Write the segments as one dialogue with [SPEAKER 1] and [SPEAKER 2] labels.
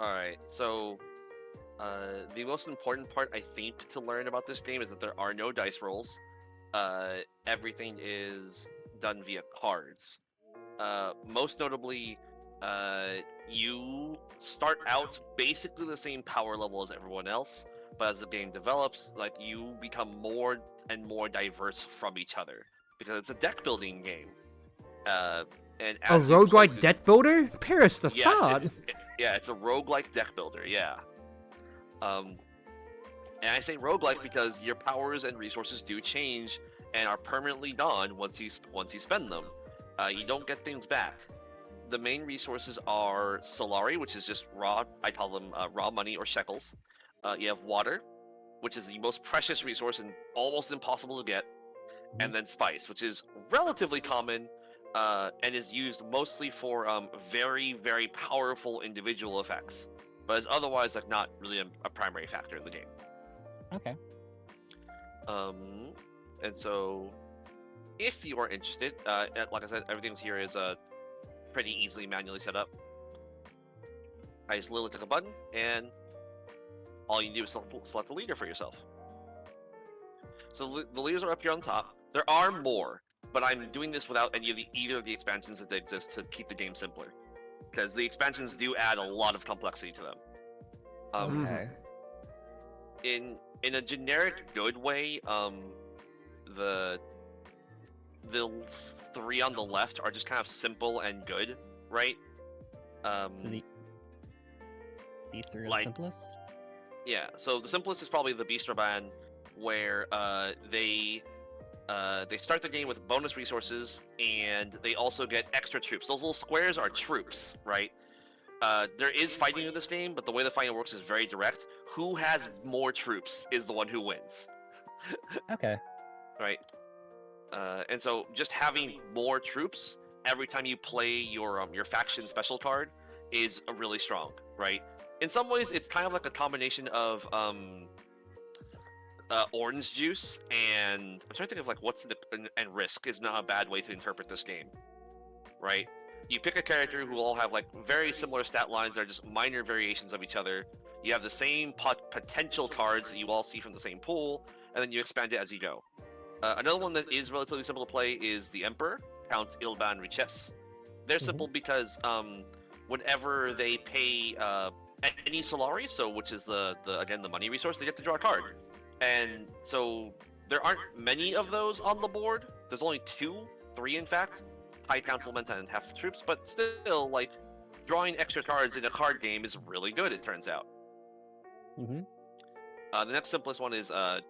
[SPEAKER 1] Alright, so the most important part I think to learn about this game is that there are no dice rolls. Everything is done via cards. Most notably, you start out basically the same power level as everyone else, but as the game develops, like you become more and more diverse from each other because it's a deck building game. And
[SPEAKER 2] A
[SPEAKER 1] as you play
[SPEAKER 2] roguelike deck builder? Perish the thought.
[SPEAKER 1] it's a roguelike deck builder, yeah. And I say roguelike because your powers and resources do change and are permanently gone once you spend them. You don't get things back. The main resources are Solari, which is just raw. I call them raw money or shekels. You have water, which is the most precious resource and almost impossible to get, and then spice, which is relatively common and is used mostly for very, very powerful individual effects, but is otherwise like not really a primary factor in the game.
[SPEAKER 3] Okay.
[SPEAKER 1] And so, if you are interested, like I said, everything here is pretty easily manually set up. I just literally click a button, and all you can do is select a leader for yourself. So the leaders are up here on top. There are more, but I'm doing this without either of the expansions that exist to keep the game simpler, because the expansions do add a lot of complexity to them.
[SPEAKER 3] Okay.
[SPEAKER 1] In a generic good way, the three on the left are just kind of simple and good, right?
[SPEAKER 3] So these three are the simplest?
[SPEAKER 1] Yeah, so the simplest is probably the Beastraban, where they start the game with bonus resources, and they also get extra troops. Those little squares are troops, right? There is fighting in this game, but the way the fighting works is very direct. Who has more troops is the one who wins.
[SPEAKER 3] Okay.
[SPEAKER 1] Right? And so just having more troops every time you play your faction special card is really strong, right? In some ways, it's kind of like a combination of orange juice and I'm trying to think of like and risk is not a bad way to interpret this game, right? You pick a character who all have like very similar stat lines that are just minor variations of each other. You have the same potential cards that you all see from the same pool, and then you expand it as you go. Another one that is relatively simple to play is the Emperor, Count Ilban Riches. They're simple because whenever they pay any Solari, so which is the money resource, they get to draw a card. And so there aren't many of those on the board. There's only 3 in fact. High Councilmen and half troops, but still, like, drawing extra cards in a card game is really good, it turns out. The next simplest one is Leto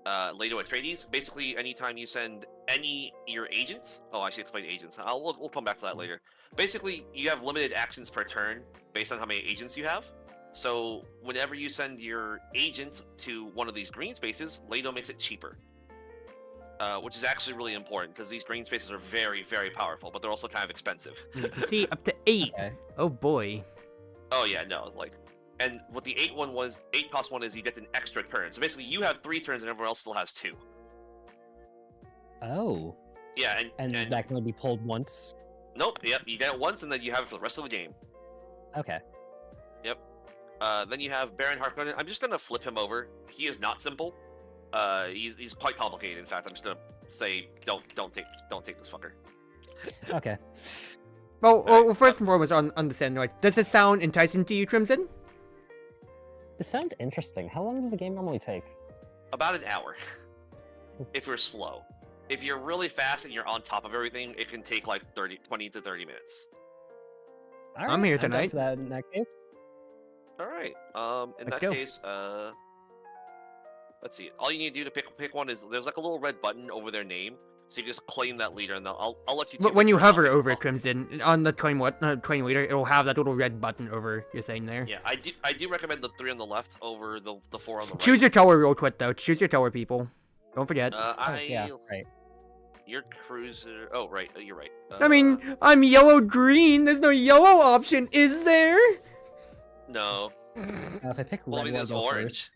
[SPEAKER 1] Atreides. Basically, anytime you send your agents... Oh, I should explain agents. We'll come back to that later. Basically, you have limited actions per turn based on how many agents you have. So, whenever you send your agent to one of these green spaces, Leto makes it cheaper. Which is actually really important, because these green spaces are very, very powerful, but they're also kind of expensive.
[SPEAKER 2] See, up to 8. Okay. Oh boy.
[SPEAKER 1] Oh yeah, no, like... And what the 8 cost one is you get an extra turn. So basically, you have 3 turns and everyone else still has 2.
[SPEAKER 3] Oh.
[SPEAKER 1] Yeah,
[SPEAKER 3] and that can only be pulled once?
[SPEAKER 1] Nope, yep, you get it once and then you have it for the rest of the game.
[SPEAKER 3] Okay.
[SPEAKER 1] Yep. Then you have Baron Harkonnen. I'm just gonna flip him over. He is not simple. He's quite complicated. In fact, I'm just gonna say don't take this fucker.
[SPEAKER 3] Okay.
[SPEAKER 2] Well, first and foremost, on the send, does it sound enticing to you, Crimson?
[SPEAKER 3] This sounds interesting. How long does the game normally take?
[SPEAKER 1] About an hour. If you're slow. If you're really fast and you're on top of everything, it can take like 20 to 30 minutes.
[SPEAKER 3] All right,
[SPEAKER 2] I'm here tonight.
[SPEAKER 3] For that in that case.
[SPEAKER 1] All right. In that case, let's see. All you need to do to pick one is there's like a little red button over their name, so you just claim that leader, and I'll let you.
[SPEAKER 2] But when you hover over it, Crimson, on the claim leader, it'll have that little red button over your thing there.
[SPEAKER 1] Yeah, I do recommend the 3 on the left over the 4 on the right.
[SPEAKER 2] Choose your tower real quick though. Choose your tower, people. Don't forget.
[SPEAKER 3] Yeah, right.
[SPEAKER 1] Your cruiser. Oh, right. You're right.
[SPEAKER 2] I mean, I'm yellow-green. There's no yellow option, is there?
[SPEAKER 1] No.
[SPEAKER 3] If I pick red,
[SPEAKER 1] well, I mean, there's orange.
[SPEAKER 3] First.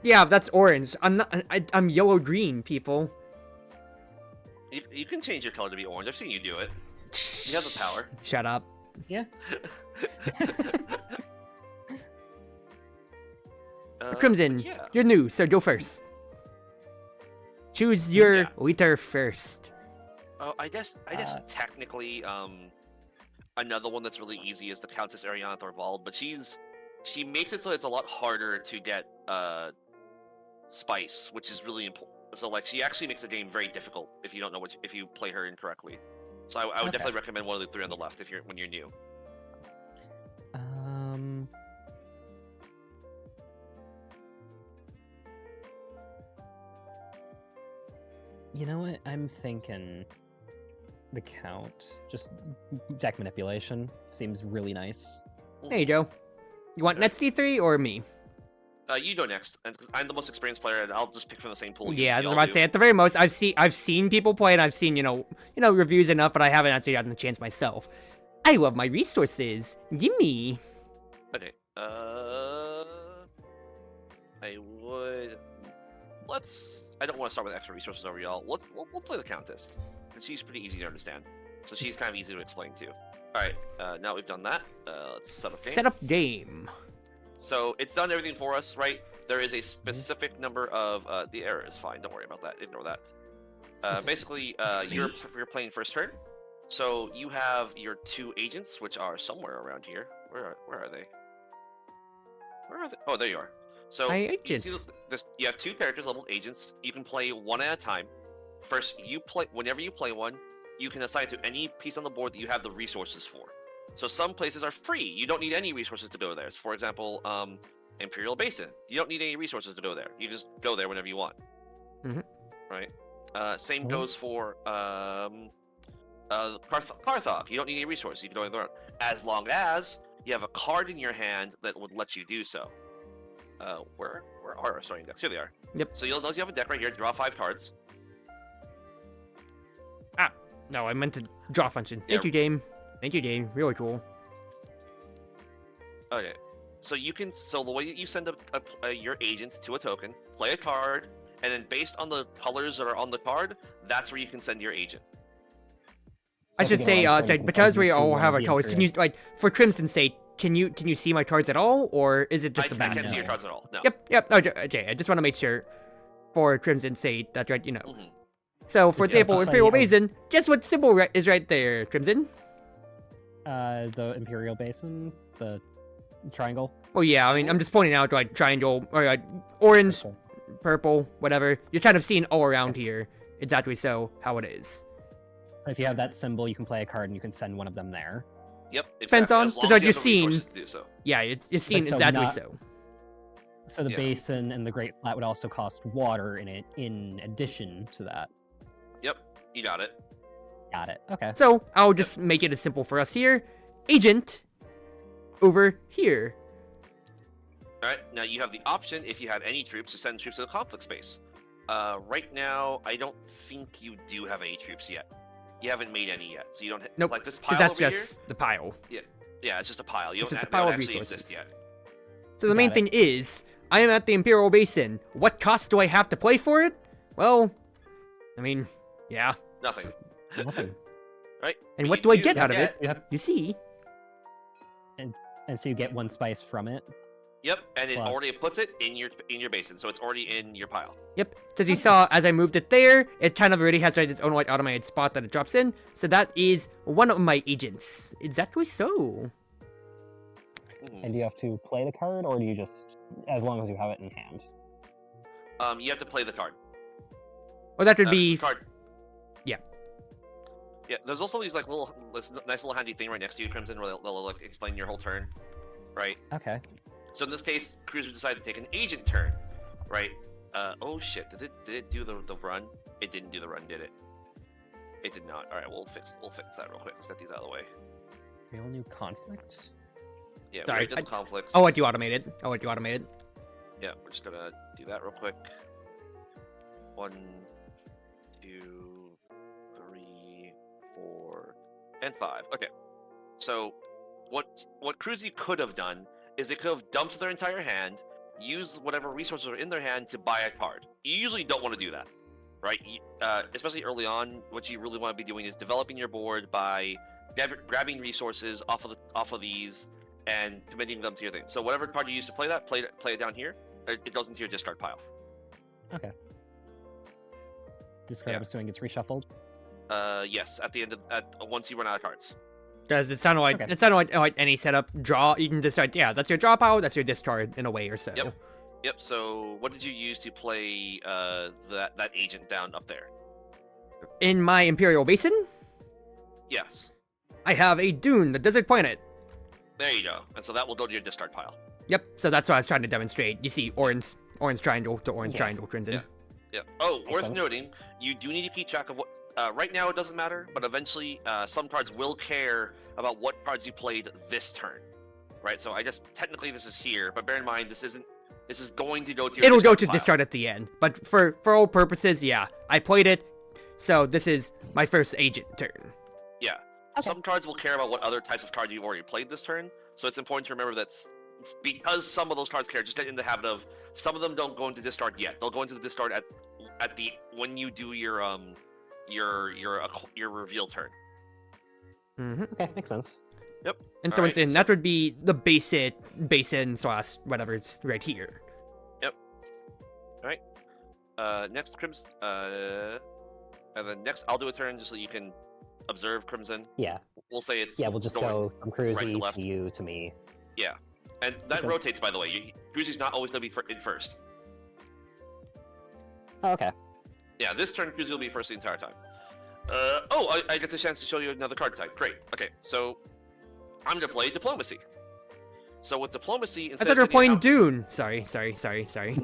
[SPEAKER 2] Yeah, that's orange. I'm yellow-green, people.
[SPEAKER 1] You can change your color to be orange. I've seen you do it. You have the power.
[SPEAKER 2] Shut up.
[SPEAKER 3] Yeah.
[SPEAKER 2] Crimson,
[SPEAKER 1] Yeah.
[SPEAKER 2] you're new, so go first. Choose your leader first.
[SPEAKER 1] Oh, I guess technically, another one that's really easy is the Countess Ariana Thorvald, but she makes it so it's a lot harder to get spice, which is really important. So like she actually makes the game very difficult if you don't know if you play her incorrectly. So I would definitely recommend one of the three on the left when you're new.
[SPEAKER 3] You know what? I'm thinking the Count. Just deck manipulation seems really nice.
[SPEAKER 2] There you go. You want Nets D3 or me?
[SPEAKER 1] You go next, and because I'm the most experienced player, and I'll just pick from the same pool.
[SPEAKER 2] Yeah, I was about to say at the very most, I've seen people play, and I've seen you know reviews enough, but I haven't actually gotten the chance myself. I love my resources. Gimme.
[SPEAKER 1] Okay. I would. I don't want to start with extra resources over y'all. We'll play the Countess, because she's pretty easy to understand. So she's kind of easy to explain too. All right. Now we've done that. Let's set up game.
[SPEAKER 2] Set up game.
[SPEAKER 1] So it's done everything for us, right? There is a specific number of the error is fine. Don't worry about that. Ignore that. Basically, you're playing first turn. So you have your two agents, which are somewhere around here. Where are they? Where are they? Oh, there you are. So
[SPEAKER 2] My
[SPEAKER 1] you
[SPEAKER 2] agents.
[SPEAKER 1] you have two characters leveled agents. You can play one at a time. First, whenever you play one, you can assign to any piece on the board that you have the resources for. So some places are free. You don't need any resources to go there. For example, Imperial Basin. You don't need any resources to go there. You just go there whenever you want. Right? Same goes for Carthog. You don't need any resources. You can go there as long as you have a card in your hand that would let you do so. Where are our starting decks? Here they are.
[SPEAKER 2] Yep.
[SPEAKER 1] So you'll notice you have a deck right here. Draw 5 cards.
[SPEAKER 2] No, I meant to draw function.
[SPEAKER 1] Yeah.
[SPEAKER 2] Thank you, game. Thank you, game. Really cool.
[SPEAKER 1] Okay. So the way that you send your agent to a token, play a card, and then based on the colors that are on the card, that's where you can send your agent.
[SPEAKER 2] I should say, because we all have our colors, can you, like, for Crimson's sake, can you see my cards at all, or is it just a
[SPEAKER 1] I
[SPEAKER 2] back?
[SPEAKER 1] can't see your cards at all. No.
[SPEAKER 2] Yep. Okay, I just want to make sure, for Crimson's sake, that's right,
[SPEAKER 1] Mm-hmm.
[SPEAKER 2] So, for example, Imperial Basin, guess what symbol is right there, Crimson?
[SPEAKER 3] The Imperial Basin, the triangle.
[SPEAKER 2] Oh yeah, I mean, I'm just pointing out, like, triangle, or like, orange, purple, whatever. You're kind of seeing all around here, exactly so, how it is.
[SPEAKER 3] So if you have that symbol, you can play a card and you can send one of them there.
[SPEAKER 1] Yep.
[SPEAKER 2] Depends on, because like you're seeing,
[SPEAKER 1] so.
[SPEAKER 2] yeah, you're seeing exactly so.
[SPEAKER 3] So the basin and the Great Flat would also cost water in it, in addition to that.
[SPEAKER 1] Yep, you got it.
[SPEAKER 3] Got it. Okay.
[SPEAKER 2] So I'll just make it as simple for us here. Agent over here.
[SPEAKER 1] All right. Now you have the option, if you have any troops, to send troops to the conflict space. Right now, I don't think you do have any troops yet. You haven't made any yet, so you don't.
[SPEAKER 2] Nope.
[SPEAKER 1] Like this pile
[SPEAKER 2] That's
[SPEAKER 1] over
[SPEAKER 2] just the pile.
[SPEAKER 1] here. Yeah, it's just a pile. You
[SPEAKER 2] It's
[SPEAKER 1] don't,
[SPEAKER 2] just a
[SPEAKER 1] they
[SPEAKER 2] pile
[SPEAKER 1] don't
[SPEAKER 2] of
[SPEAKER 1] actually
[SPEAKER 2] resources.
[SPEAKER 1] exist yet.
[SPEAKER 2] So the main thing is, I am at the Imperial Basin. What cost do I have to play for it? Well, I mean, yeah.
[SPEAKER 1] Nothing.
[SPEAKER 3] Nothing.
[SPEAKER 1] Right.
[SPEAKER 2] And
[SPEAKER 1] But
[SPEAKER 2] what
[SPEAKER 1] you
[SPEAKER 2] do I get out of it?
[SPEAKER 3] Yep.
[SPEAKER 2] You see?
[SPEAKER 3] And so you get 1 spice from it.
[SPEAKER 1] Yep, and it
[SPEAKER 3] Plus.
[SPEAKER 1] already puts it in your basin, so it's already in your pile.
[SPEAKER 2] Yep, because you saw as I moved it there, it kind of already has like, its own like automated spot that it drops in. So that is one of my agents. Exactly so.
[SPEAKER 3] And do you have to play the card, or do you just, as long as you have it in hand?
[SPEAKER 1] You have to play the card.
[SPEAKER 2] Well, that would
[SPEAKER 1] This
[SPEAKER 2] be
[SPEAKER 1] card.
[SPEAKER 2] yeah.
[SPEAKER 1] Yeah, there's also these like this nice little handy thing right next to you, Crimson, where they'll like explain your whole turn, right?
[SPEAKER 3] Okay.
[SPEAKER 1] So in this case, Cruz decided to take an agent turn, right? Oh shit, did it do the run? It didn't do the run, did it? It did not. All right, we'll fix that real quick. Let's get these out of the way.
[SPEAKER 3] Real new conflict?
[SPEAKER 1] Yeah,
[SPEAKER 2] Sorry,
[SPEAKER 1] we did the conflicts.
[SPEAKER 2] I'll let you automate it.
[SPEAKER 1] Yeah, we're just gonna do that real quick. 1, 2, 3, 4, and 5. Okay. So what Cruzy could have done is they could have dumped their entire hand, used whatever resources are in their hand to buy a card. You usually don't want to do that, right? Especially early on, what you really want to be doing is developing your board by grabbing resources off of these and committing them to your thing. So whatever card you use to play that, play it down here. It goes into your discard pile.
[SPEAKER 3] Okay. Discard,
[SPEAKER 1] Yeah.
[SPEAKER 3] I'm assuming, gets reshuffled.
[SPEAKER 1] Yes, at the end of once you run out of cards.
[SPEAKER 2] Because it sounded like
[SPEAKER 3] Okay.
[SPEAKER 2] like any setup draw. You can decide. Yeah, that's your draw pile. That's your discard in a way or so.
[SPEAKER 1] Yep. So what did you use to play that agent down up there?
[SPEAKER 2] In my Imperial Basin,
[SPEAKER 1] Yes.
[SPEAKER 2] I have a Dune, the desert planet.
[SPEAKER 1] There you go. And so that will go to your discard pile.
[SPEAKER 2] Yep. So that's what I was trying to demonstrate. You see, orange triangle to orange
[SPEAKER 3] Yeah.
[SPEAKER 2] triangle, Crimson.
[SPEAKER 1] Yeah. Yep. Oh,
[SPEAKER 3] Makes
[SPEAKER 1] worth
[SPEAKER 3] sense.
[SPEAKER 1] noting, you do need to keep track of what. Right now it doesn't matter, but eventually some cards will care about what cards you played this turn. Right. So I just technically this is here, but bear in mind this isn't. This is going to go to your.
[SPEAKER 2] It'll go
[SPEAKER 1] discard
[SPEAKER 2] to
[SPEAKER 1] pile.
[SPEAKER 2] discard at the end. But for all purposes, yeah, I played it. So this is my first agent turn.
[SPEAKER 1] Yeah.
[SPEAKER 3] Okay.
[SPEAKER 1] Some cards will care about what other types of cards you've already played this turn. So it's important to remember that because some of those cards care, just get in the habit of some of them don't go into discard yet. They'll go into the discard at the when you do your reveal turn.
[SPEAKER 2] Mm-hmm.
[SPEAKER 3] Okay, makes sense.
[SPEAKER 2] And so
[SPEAKER 1] Alright,
[SPEAKER 2] instead,
[SPEAKER 1] so-
[SPEAKER 2] that would be the basin / whatever it's right here.
[SPEAKER 1] Next Crimson, and then next I'll do a turn just so you can observe Crimson.
[SPEAKER 3] Yeah.
[SPEAKER 1] We'll say it's
[SPEAKER 3] Yeah, we'll just
[SPEAKER 1] going,
[SPEAKER 3] go from Cruzy
[SPEAKER 1] left.
[SPEAKER 3] to you to me.
[SPEAKER 1] and that
[SPEAKER 3] Okay.
[SPEAKER 1] rotates by the way. Cruzy's not always gonna be in first.
[SPEAKER 3] Oh, okay.
[SPEAKER 1] Yeah, this turn Cruzy will be first the entire time. I get the chance to show you another card type. Great. Okay, so I'm gonna play Diplomacy. So with Diplomacy,
[SPEAKER 2] I
[SPEAKER 1] instead
[SPEAKER 2] thought you were
[SPEAKER 1] of
[SPEAKER 2] playing
[SPEAKER 1] sending out-
[SPEAKER 2] Dune. Sorry.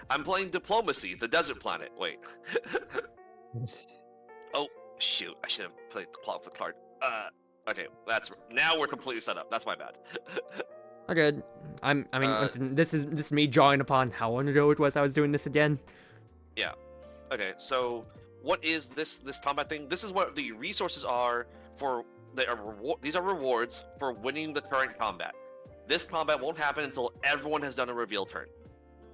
[SPEAKER 1] I'm playing Diplomacy, the desert planet. Wait. Shoot, I should have played the plot for the card. Okay, now we're completely set up. That's my bad.
[SPEAKER 2] Okay. Listen, this is me drawing upon how long ago it was I was doing this again.
[SPEAKER 1] Okay, so what is this combat thing? This is what the resources are for. These are rewards for winning the current combat. This combat won't happen until everyone has done a reveal turn.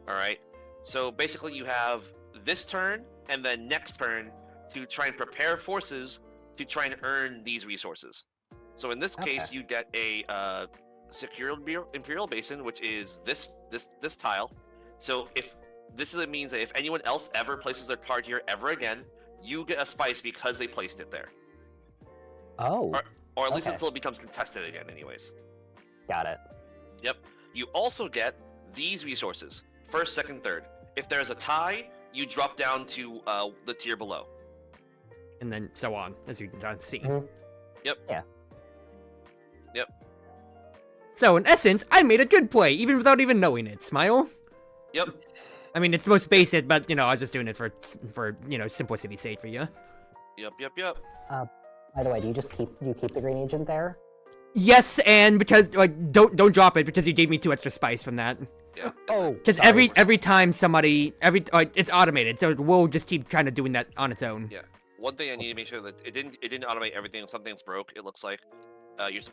[SPEAKER 1] All right. So basically, you have this turn and then next turn to try and prepare forces to try and earn these resources. So in this case,
[SPEAKER 3] Okay.
[SPEAKER 1] you get a secure Imperial Basin, which is this tile. So if means that if anyone else ever places their card here ever again, you get a spice because they placed it there,
[SPEAKER 3] Oh,
[SPEAKER 1] or at least
[SPEAKER 3] Okay.
[SPEAKER 1] until it becomes contested again. Anyways,
[SPEAKER 3] got it.
[SPEAKER 1] you also get these resources: first, second, third. If there's a tie, you drop down to the tier below.
[SPEAKER 2] And then so on, as you can see.
[SPEAKER 3] Mhm.
[SPEAKER 1] Yep.
[SPEAKER 3] Yeah.
[SPEAKER 2] So in essence, I made a good play, even without even knowing it. Smile?
[SPEAKER 1] Yep.
[SPEAKER 2] I mean, it's most basic, but, I was just doing it for simplicity's sake for you.
[SPEAKER 1] Yep.
[SPEAKER 3] By the way, do you keep the green agent there?
[SPEAKER 2] Yes, and because, don't drop it, because you gave me 2 extra spice from that.
[SPEAKER 1] Yeah.
[SPEAKER 3] Oh,
[SPEAKER 2] Because
[SPEAKER 3] sorry.
[SPEAKER 2] every time somebody, it's automated, so it will just keep kind of doing that on its own.
[SPEAKER 1] Yeah. One thing I need to make sure that it didn't automate everything. Something's broke. It looks like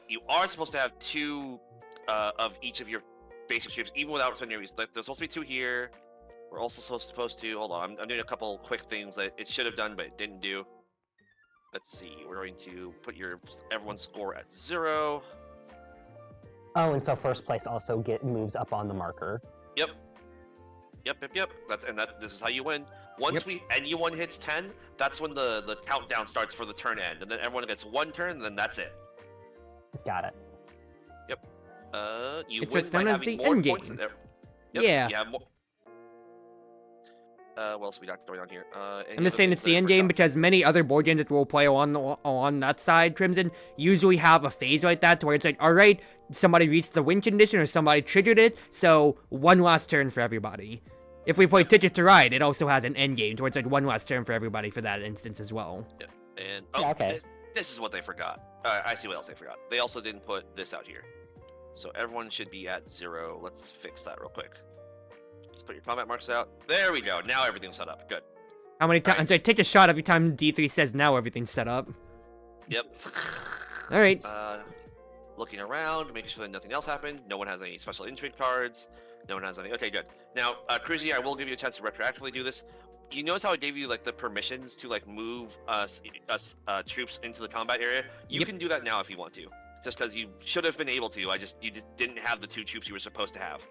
[SPEAKER 1] you are supposed to have 2 of each of your basic ships, even without spending your reasons. Like, there's supposed to be 2 here. We're also supposed to hold on. I'm doing a couple quick things that it should have done, but it didn't do. Let's see. We're going to put everyone's score at 0.
[SPEAKER 3] Oh, and so first place also moves up on the marker.
[SPEAKER 1] Yep. This is how you win. Once anyone hits 10, that's when the countdown starts for the turn end, and then everyone gets 1 turn, and then that's it.
[SPEAKER 3] Got it.
[SPEAKER 1] You
[SPEAKER 2] It's
[SPEAKER 1] win
[SPEAKER 2] what's
[SPEAKER 1] by
[SPEAKER 2] known as
[SPEAKER 1] having
[SPEAKER 2] the
[SPEAKER 1] more
[SPEAKER 2] end
[SPEAKER 1] points
[SPEAKER 2] game.
[SPEAKER 1] than
[SPEAKER 2] Yeah.
[SPEAKER 1] You have more. What else we got going on here?
[SPEAKER 2] I'm just saying it's the end game because many other board games that we'll play on that side, Crimson, usually have a phase like that to where it's like, all right, somebody reached the win condition or somebody triggered it, so 1 last turn for everybody. If we play Ticket to Ride, it also has an end game to where it's like 1 last turn for everybody for that instance as well.
[SPEAKER 1] And
[SPEAKER 3] Yeah, okay.
[SPEAKER 1] this is what they forgot. I see what else they forgot. They also didn't put this out here, so everyone should be at 0. Let's fix that real quick. Let's put your combat marks out. There we go. Now everything's set up. Good.
[SPEAKER 2] How many times?
[SPEAKER 1] Right.
[SPEAKER 2] So I take a shot every time D3 says now everything's set up.
[SPEAKER 1] Yep.
[SPEAKER 2] All right.
[SPEAKER 1] Looking around, making sure that nothing else happened. No one has any special intrigue cards. No one has any. Okay, good. Now, Cruzy, I will give you a chance to retroactively do this. You notice how I gave you the permissions to move us troops into the combat area? You
[SPEAKER 2] Yep.
[SPEAKER 1] can do that now if you want to. It's just because you should have been able to. You just didn't have the 2 troops you were supposed to have.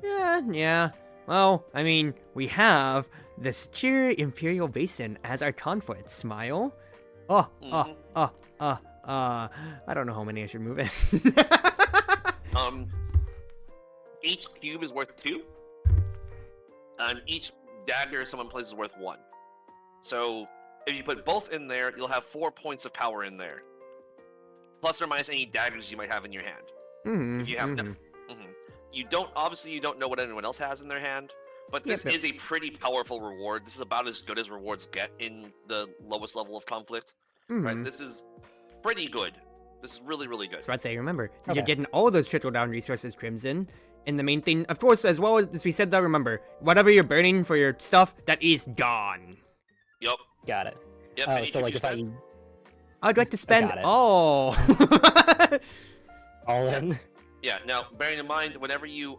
[SPEAKER 2] Yeah. Well, I mean, we have the secure Imperial Basin as our conflict. Smile.
[SPEAKER 1] Mhm.
[SPEAKER 2] I don't know how many I should move in.
[SPEAKER 1] Each cube is worth 2, and each dagger someone places is worth 1. So if you put both in there, you'll have 4 points of power in there, plus or minus any daggers you might have in your hand. If you have them, you don't know what anyone else has in their hand, but this is a pretty powerful reward. This is about as good as rewards get in the lowest level of conflict. Right? This is pretty good. This is really, really good.
[SPEAKER 2] So I'd say, remember,
[SPEAKER 3] Okay.
[SPEAKER 2] you're getting all those trickle-down resources, Crimson. And the main thing, of course, as well as we said that, remember, whatever you're burning for your stuff, that is gone.
[SPEAKER 1] Yep.
[SPEAKER 3] Got it.
[SPEAKER 1] Yep.
[SPEAKER 3] Oh,
[SPEAKER 1] any
[SPEAKER 3] so
[SPEAKER 1] chips
[SPEAKER 3] like
[SPEAKER 1] you
[SPEAKER 3] if I
[SPEAKER 1] spend?
[SPEAKER 2] I'd like to spend
[SPEAKER 3] got it.
[SPEAKER 2] all.
[SPEAKER 3] all in.
[SPEAKER 1] Yeah. Now, bearing in mind, whenever you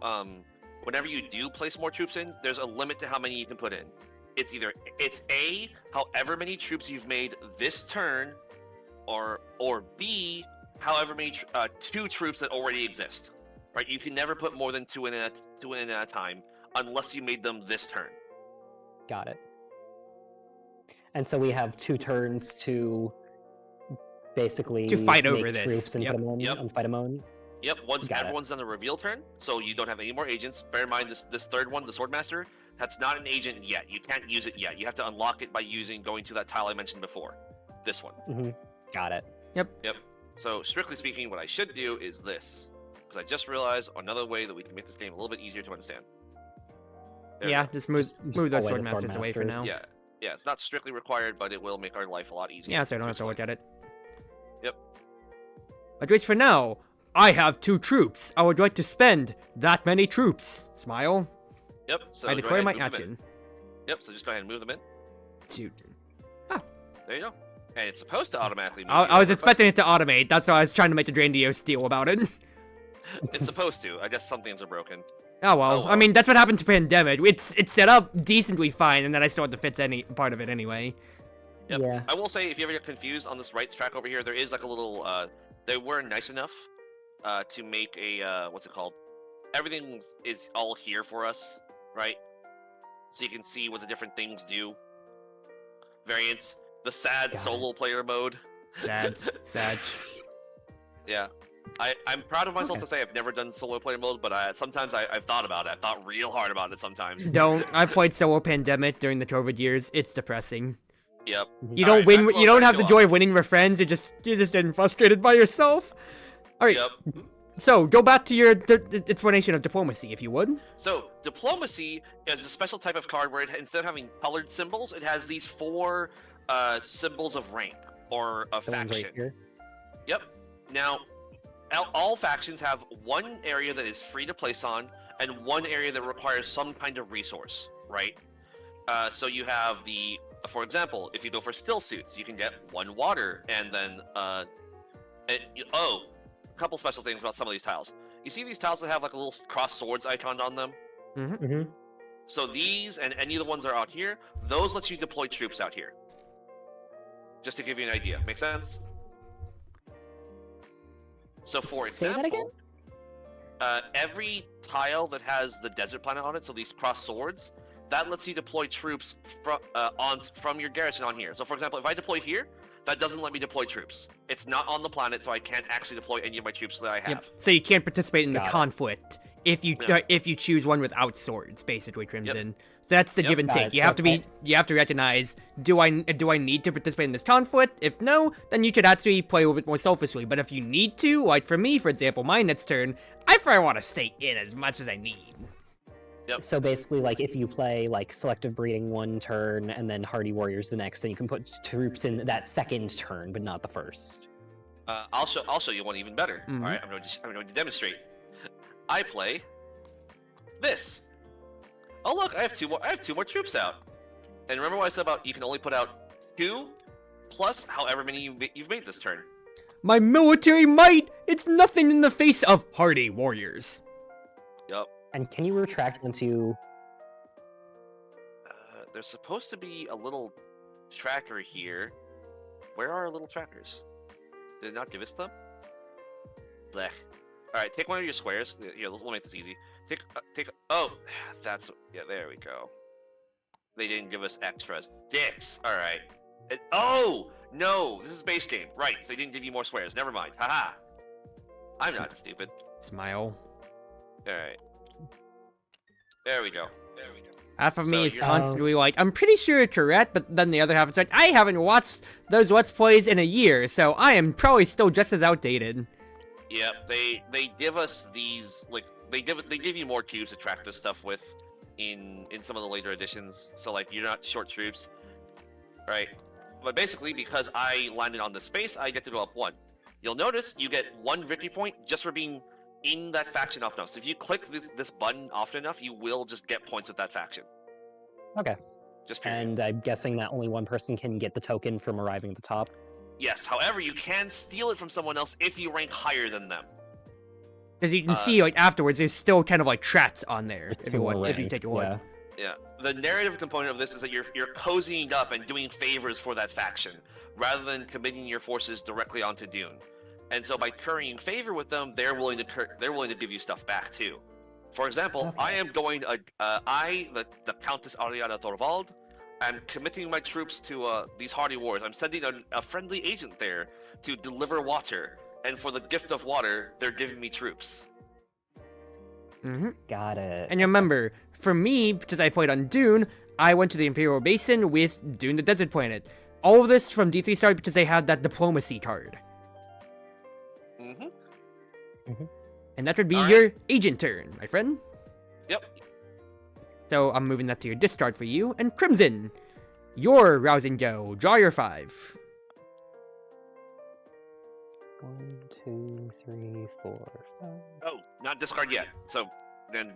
[SPEAKER 1] do place more troops in, there's a limit to how many you can put in. It's A, however many troops you've made this turn, or B, however many 2 troops that already exist. Right? You can never put more than 2 in at a time unless you made them this turn.
[SPEAKER 3] Got it. And so we have 2 turns to basically
[SPEAKER 2] To fight
[SPEAKER 3] make
[SPEAKER 2] over this.
[SPEAKER 3] troops and
[SPEAKER 2] Yep.
[SPEAKER 3] put them on
[SPEAKER 1] Yep.
[SPEAKER 3] and fight them on.
[SPEAKER 1] Yep, once
[SPEAKER 3] Got it.
[SPEAKER 1] everyone's done the reveal turn, so you don't have any more agents. Bear in mind, this third one, the Swordmaster, that's not an agent yet. You can't use it yet. You have to unlock it by going to that tile I mentioned before. This one.
[SPEAKER 3] Got it.
[SPEAKER 1] Yep. So, strictly speaking, what I should do is this. Because I just realized another way that we can make this game a little bit easier to understand. There we
[SPEAKER 2] Yeah,
[SPEAKER 1] go.
[SPEAKER 2] just move those
[SPEAKER 3] away the
[SPEAKER 2] Swordmasters away for
[SPEAKER 3] Swordmasters.
[SPEAKER 2] now.
[SPEAKER 1] Yeah, it's not strictly required, but it will make our life a lot easier.
[SPEAKER 2] Yeah, so I don't have to look at it.
[SPEAKER 1] Yep.
[SPEAKER 2] At least for now, I have 2 troops. I would like to spend that many troops. Smile.
[SPEAKER 1] Yep, so
[SPEAKER 2] I
[SPEAKER 1] go
[SPEAKER 2] declare
[SPEAKER 1] ahead
[SPEAKER 2] my
[SPEAKER 1] and move them in.
[SPEAKER 2] action.
[SPEAKER 1] Yep, so just go ahead and move them in.
[SPEAKER 2] Shoot.
[SPEAKER 1] There you go. And it's supposed to automatically move
[SPEAKER 2] I
[SPEAKER 1] you
[SPEAKER 2] was
[SPEAKER 1] over, but
[SPEAKER 2] expecting it to automate. That's why I was trying to make the Draendio steal about it.
[SPEAKER 1] It's supposed to. I guess some things are broken.
[SPEAKER 2] Oh well. I mean, that's what happened to Pandemic. It's set up decently fine, and then I still have to fix any part of it anyway.
[SPEAKER 1] Yep.
[SPEAKER 3] Yeah.
[SPEAKER 1] I will say, if you ever get confused on this right track over here, there is like a little. They were nice enough to make a what's it called? Everything is all here for us, right? So you can see what the different things do. Variants, the sad
[SPEAKER 3] Got it.
[SPEAKER 1] solo player mode.
[SPEAKER 2] Sad.
[SPEAKER 1] Yeah. I'm proud of myself to say I've never done solo player mode, but sometimes I've thought about it. I've thought real hard about it sometimes.
[SPEAKER 2] Don't. I played solo Pandemic during the COVID years. It's depressing.
[SPEAKER 1] Yep.
[SPEAKER 2] You
[SPEAKER 1] All
[SPEAKER 2] don't
[SPEAKER 1] right,
[SPEAKER 2] win.
[SPEAKER 1] back to
[SPEAKER 2] You don't
[SPEAKER 1] what
[SPEAKER 2] have
[SPEAKER 1] I
[SPEAKER 2] the
[SPEAKER 1] show
[SPEAKER 2] joy
[SPEAKER 1] off.
[SPEAKER 2] of winning with friends. You're just getting frustrated by yourself. All right.
[SPEAKER 1] Yep.
[SPEAKER 2] So go back to your explanation of diplomacy, if you would.
[SPEAKER 1] So, diplomacy is a special type of card where instead of having colored symbols, it has these 4 symbols of rank or a
[SPEAKER 3] The ones
[SPEAKER 1] faction.
[SPEAKER 3] right here.
[SPEAKER 1] Yep. Now, all factions have one area that is free to place on, and one area that requires some kind of resource, right? So you have for example, if you go for still suits, you can get 1 water, and then a couple special things about some of these tiles. You see these tiles that have like a little cross swords icon on them?
[SPEAKER 3] Mm-hmm.
[SPEAKER 1] So these, and any of the ones that are out here, those let you deploy troops out here. Just to give you an idea. Make sense? So for
[SPEAKER 3] Say that
[SPEAKER 1] example, every tile that has the desert planet on it, so these cross swords, that lets you deploy troops from your garrison on here. So for example, if I deploy here, that doesn't let me deploy troops. It's not on the planet, so I can't actually deploy any of my troops that I have.
[SPEAKER 2] Yep. So you can't participate in the
[SPEAKER 3] Got it.
[SPEAKER 2] conflict if you
[SPEAKER 1] Yeah.
[SPEAKER 2] if you choose one without swords, basically, Crimson. So that's the
[SPEAKER 1] Yep.
[SPEAKER 2] give and
[SPEAKER 3] Got
[SPEAKER 2] take.
[SPEAKER 3] it.
[SPEAKER 2] You
[SPEAKER 3] So
[SPEAKER 2] have to be
[SPEAKER 3] I-
[SPEAKER 2] you have to recognize, do I need to participate in this conflict? If no, then you should actually play a little bit more selfishly. But if you need to, like for me, for example, my next turn, I probably want to stay in as much as I need.
[SPEAKER 3] So basically, like if you play like selective breeding 1 turn and then hardy warriors the next, then you can put troops in that second turn, but not the first.
[SPEAKER 1] I'll show you one even better.
[SPEAKER 2] Mhm.
[SPEAKER 1] All right, I'm going to demonstrate. I play this. Oh look, I have 2 more troops out. And remember what I said about you can only put out 2 plus however many you've made this turn.
[SPEAKER 2] My military might, it's nothing in the face of hardy warriors.
[SPEAKER 1] Yup.
[SPEAKER 3] And can you retract into?
[SPEAKER 1] There's supposed to be a little tracker here. Where are our little trackers? Did it not give us them? Blech. Alright, take one of your squares. Here, we'll make this easy. take. Oh, that's yeah. There we go. They didn't give us extras. Dicks. All right. Oh no, this is base game. Right. They didn't give you more squares. Never mind. Haha. I'm not stupid.
[SPEAKER 2] Smile.
[SPEAKER 1] All right. There we go.
[SPEAKER 2] Half of me
[SPEAKER 1] So
[SPEAKER 2] is
[SPEAKER 1] you're-
[SPEAKER 2] constantly like, I'm pretty sure you're correct, but then the other half is like, I haven't watched those Let's Plays in a year, so I am probably still just as outdated.
[SPEAKER 1] Yep. They give us these like they give you more cubes to track this stuff with in some of the later editions. So like you're not short troops, right? But basically, because I landed on the space, I get to go up 1. You'll notice you get 1 victory point just for being in that faction often enough. So if you click this button often enough, you will just get points with that faction.
[SPEAKER 3] Okay.
[SPEAKER 1] Just period.
[SPEAKER 3] And I'm guessing that only one person can get the token from arriving at the top.
[SPEAKER 1] Yes. However, you can steal it from someone else if you rank higher than them.
[SPEAKER 2] Because you can see, like, afterwards, there's still kind of, like, trats on there,
[SPEAKER 3] It's
[SPEAKER 2] if you
[SPEAKER 3] more
[SPEAKER 2] want, if you
[SPEAKER 3] ranked,
[SPEAKER 2] take a look.
[SPEAKER 3] yeah.
[SPEAKER 1] Yeah. The narrative component of this is that you're cozying up and doing favors for that faction rather than committing your forces directly onto Dune. And so by currying favor with them, they're willing to give you stuff back too. For example,
[SPEAKER 3] Okay.
[SPEAKER 1] I am going the Countess Ariana Thorvald, I'm committing my troops to these hardy wars. I'm sending a friendly agent there to deliver water, and for the gift of water, they're giving me troops.
[SPEAKER 2] Mm-hmm.
[SPEAKER 3] Got it.
[SPEAKER 2] And remember, for me, because I played on Dune, I went to the Imperial Basin with Dune the Desert Planet. All of this from D3 started because they had that diplomacy card.
[SPEAKER 1] Mm-hmm.
[SPEAKER 2] And that would be
[SPEAKER 1] All right.
[SPEAKER 2] your agent turn, my friend.
[SPEAKER 1] Yep.
[SPEAKER 2] So I'm moving that to your discard for you. And Crimson, your rousing go. Draw your 5.
[SPEAKER 3] 1, 2, 3, 4, 5.
[SPEAKER 1] Oh, not discard yet. So then,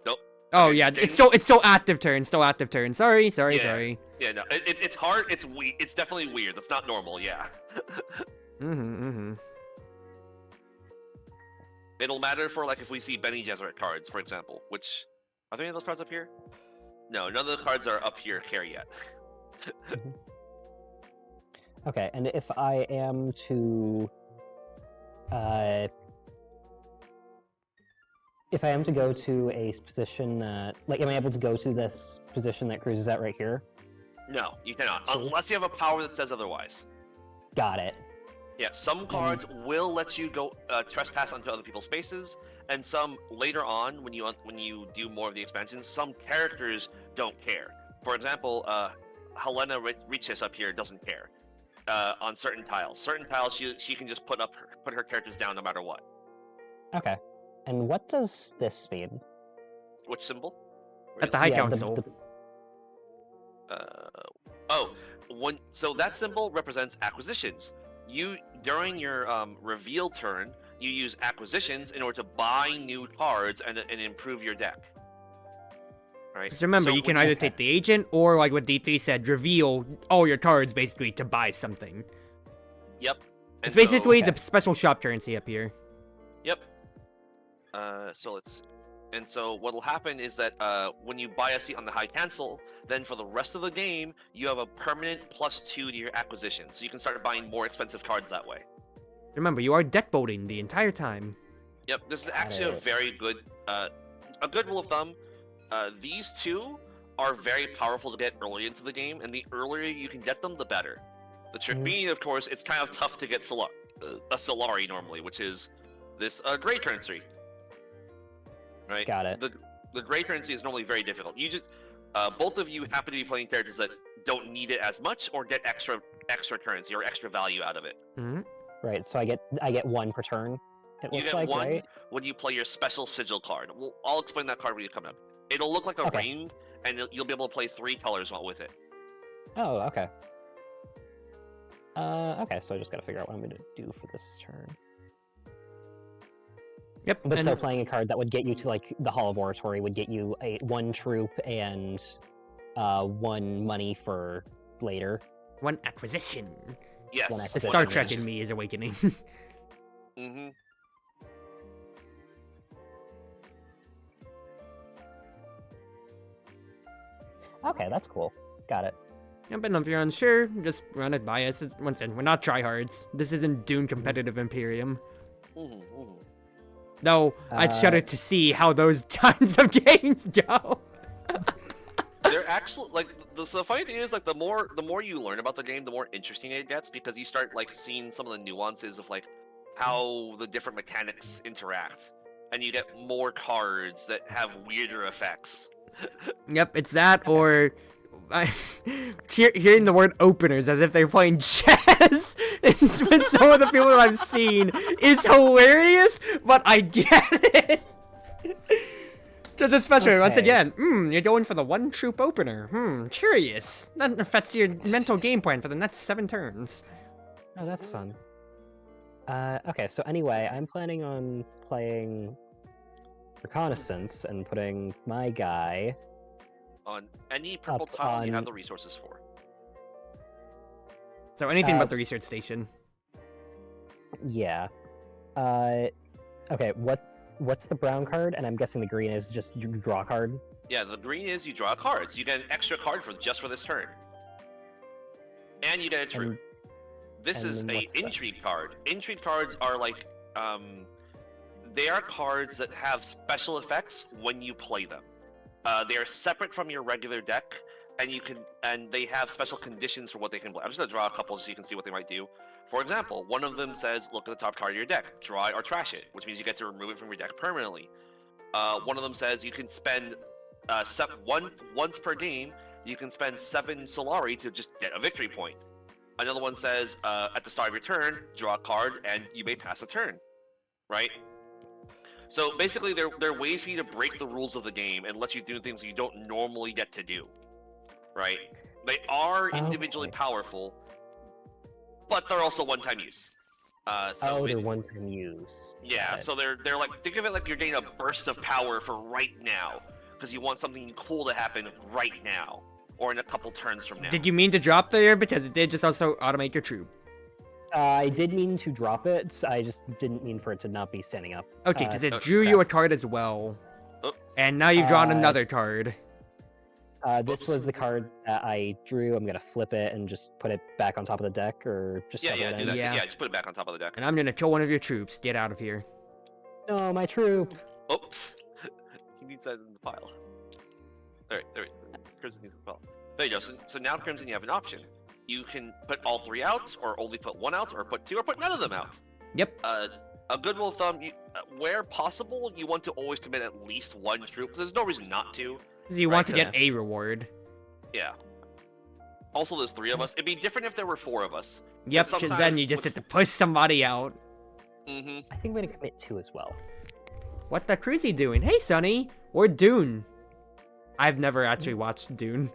[SPEAKER 1] nope.
[SPEAKER 2] Oh
[SPEAKER 1] Okay,
[SPEAKER 2] yeah,
[SPEAKER 1] Dane-
[SPEAKER 2] it's still active turn. Sorry.
[SPEAKER 1] Yeah. Yeah, no, it's hard. It's definitely weird. That's not normal. Yeah.
[SPEAKER 2] Mm-hmm.
[SPEAKER 1] It'll matter for like if we see Benny Gesserit cards, for example. Which are there any of those cards up here? No, none of the cards are up here care yet.
[SPEAKER 3] Okay, and if I am to go to a position that, like, am I able to go to this position that Cruz is at right here?
[SPEAKER 1] No, you cannot,
[SPEAKER 3] So-
[SPEAKER 1] unless you have a power that says otherwise.
[SPEAKER 3] Got it.
[SPEAKER 1] Yeah, some cards will let you go trespass onto other people's spaces, and some later on, when you do more of the expansions, some characters don't care. For example, Helena Riches up here doesn't care on certain tiles. Certain tiles, she can just put her characters down no matter what.
[SPEAKER 3] Okay. And what does this mean?
[SPEAKER 1] Which symbol?
[SPEAKER 2] At the High
[SPEAKER 3] Yeah,
[SPEAKER 2] Council.
[SPEAKER 1] So that symbol represents acquisitions. You during your reveal turn, you use acquisitions in order to buy new cards and improve your deck. Right.
[SPEAKER 2] Just remember,
[SPEAKER 1] So
[SPEAKER 2] you can
[SPEAKER 1] when
[SPEAKER 2] either take the agent or, like what D3 said, reveal all your cards basically to buy something.
[SPEAKER 1] Yep.
[SPEAKER 2] It's
[SPEAKER 1] And
[SPEAKER 2] basically
[SPEAKER 3] okay.
[SPEAKER 2] the special shop currency up here.
[SPEAKER 1] Yep. So what'll happen is that when you buy a seat on the High Council, then for the rest of the game, you have a permanent +2 to your acquisition. So you can start buying more expensive cards that way.
[SPEAKER 2] Remember, you are deck building the entire time.
[SPEAKER 1] Yep, this is
[SPEAKER 3] Got
[SPEAKER 1] actually a
[SPEAKER 3] it.
[SPEAKER 1] very good, a good rule of thumb. These two are very powerful to get early into the game, and the earlier you can get them, the better. The trick
[SPEAKER 3] Mhm.
[SPEAKER 1] being, of course, it's kind of tough to get a Solari normally, which is this gray currency. Right?
[SPEAKER 3] Got it.
[SPEAKER 1] The gray currency is normally very difficult. You just, both of you happen to be playing characters that don't need it as much or get extra currency or extra value out of it.
[SPEAKER 2] Mm-hmm.
[SPEAKER 3] Right, so I get 1 per turn. It
[SPEAKER 1] You
[SPEAKER 3] looks
[SPEAKER 1] get
[SPEAKER 3] like,
[SPEAKER 1] one
[SPEAKER 3] right?
[SPEAKER 1] when you play your special sigil card. I'll explain that card when you come up. It'll look like a
[SPEAKER 3] Okay.
[SPEAKER 1] ring, and you'll be able to play 3 colors with it.
[SPEAKER 3] Oh, okay. Okay, so I just gotta figure out what I'm gonna do for this turn.
[SPEAKER 2] Yep.
[SPEAKER 3] But
[SPEAKER 2] and
[SPEAKER 3] so playing a card that would get you to, like, the Hall of Oratory would get you 1 troop and 1 money for later.
[SPEAKER 2] one acquisition.
[SPEAKER 1] Yes.
[SPEAKER 3] One
[SPEAKER 2] The
[SPEAKER 3] acquisition.
[SPEAKER 2] Star Trek in me is awakening.
[SPEAKER 1] Mm-hmm.
[SPEAKER 3] Okay, that's cool. Got it.
[SPEAKER 2] Yeah, but if you're unsure, just run it by us. Once again, we're not tryhards. This isn't Dune competitive Imperium.
[SPEAKER 1] Mm-hmm.
[SPEAKER 2] Though I'd shudder to see how those kinds of games go.
[SPEAKER 1] They're actually like the funny thing is like the more you learn about the game, the more interesting it gets because you start like seeing some of the nuances of like how the different mechanics interact, and you get more cards that have weirder effects.
[SPEAKER 2] Yep, it's that or hearing the word openers as if they're playing chess with some of the people that I've seen is hilarious, but I get it. Just especially once again, you're going for the one troop opener. Curious. That affects your mental game plan for the next 7 turns.
[SPEAKER 3] Oh, that's fun. Okay, so anyway, I'm planning on playing Reconnaissance and putting my guy
[SPEAKER 1] On any purple
[SPEAKER 3] Up
[SPEAKER 1] tile you have
[SPEAKER 3] on-
[SPEAKER 1] the resources for.
[SPEAKER 2] So anything but the research station.
[SPEAKER 3] Yeah. Okay, what's the brown card? And I'm guessing the green is just you draw a card.
[SPEAKER 1] Yeah, the green is you draw a card, so you get an extra card just for this turn. And you get a troop. This
[SPEAKER 3] and
[SPEAKER 1] is
[SPEAKER 3] then
[SPEAKER 1] a
[SPEAKER 3] what's that?
[SPEAKER 1] intrigue card. Intrigue cards are like they are cards that have special effects when you play them. They are separate from your regular deck, and they have special conditions for what they can play. I'm just gonna draw a couple so you can see what they might do. For example, one of them says, look at the top card of your deck, draw it or trash it, which means you get to remove it from your deck permanently. One of them says you can spend once per game, you can spend 7 Solari to just get a victory point. Another one says, at the start of your turn, draw a card and you may pass a turn, right? So basically, they're ways for you to break the rules of the game and let you do things you don't normally get to do, right? They are individually powerful, but they're also one-time use.
[SPEAKER 3] They're one-time use.
[SPEAKER 1] Yeah,
[SPEAKER 3] Got it.
[SPEAKER 1] so they're like, think of it like you're getting a burst of power for right now, because you want something cool to happen right now, or in a couple turns from now.
[SPEAKER 2] Did you mean to drop there? Because it did just also automate your troop.
[SPEAKER 3] I did mean to drop it. I just didn't mean for it to not be standing up.
[SPEAKER 2] Okay, because it
[SPEAKER 1] oh,
[SPEAKER 2] drew you a card as well.
[SPEAKER 1] Oh.
[SPEAKER 2] And now you've drawn another card.
[SPEAKER 3] This was the card that I drew. I'm gonna flip it and just put it back on top of the deck, or just
[SPEAKER 1] Yeah,
[SPEAKER 3] shuffle
[SPEAKER 1] yeah,
[SPEAKER 3] it
[SPEAKER 1] do
[SPEAKER 3] in.
[SPEAKER 1] that.
[SPEAKER 2] Yeah.
[SPEAKER 1] Yeah, just put it back on top of the deck.
[SPEAKER 2] And I'm gonna kill one of your troops. Get out of here.
[SPEAKER 3] No, my troop.
[SPEAKER 1] Oh, he needs that in the pile. All right, there. Crimson needs the pile. There you go. So now, Crimson, you have an option. You can put all 3 out, or only put 1 out, or put 2, or put none of them out.
[SPEAKER 2] Yep.
[SPEAKER 1] A good rule of thumb, where possible, you want to always commit at least 1 troop. There's no reason not to.
[SPEAKER 2] Because you
[SPEAKER 1] Right,
[SPEAKER 2] want to get a reward.
[SPEAKER 1] Yeah. Also, there's 3 of us. It'd be different if there were 4 of us.
[SPEAKER 2] Yep, because then
[SPEAKER 1] sometimes
[SPEAKER 2] you just
[SPEAKER 1] with-
[SPEAKER 2] have to push somebody out.
[SPEAKER 1] Mm-hmm.
[SPEAKER 3] I think I'm gonna commit 2 as well.
[SPEAKER 2] What the Cruzy doing? Hey, Sonny. Or Dune. I've never actually watched Dune.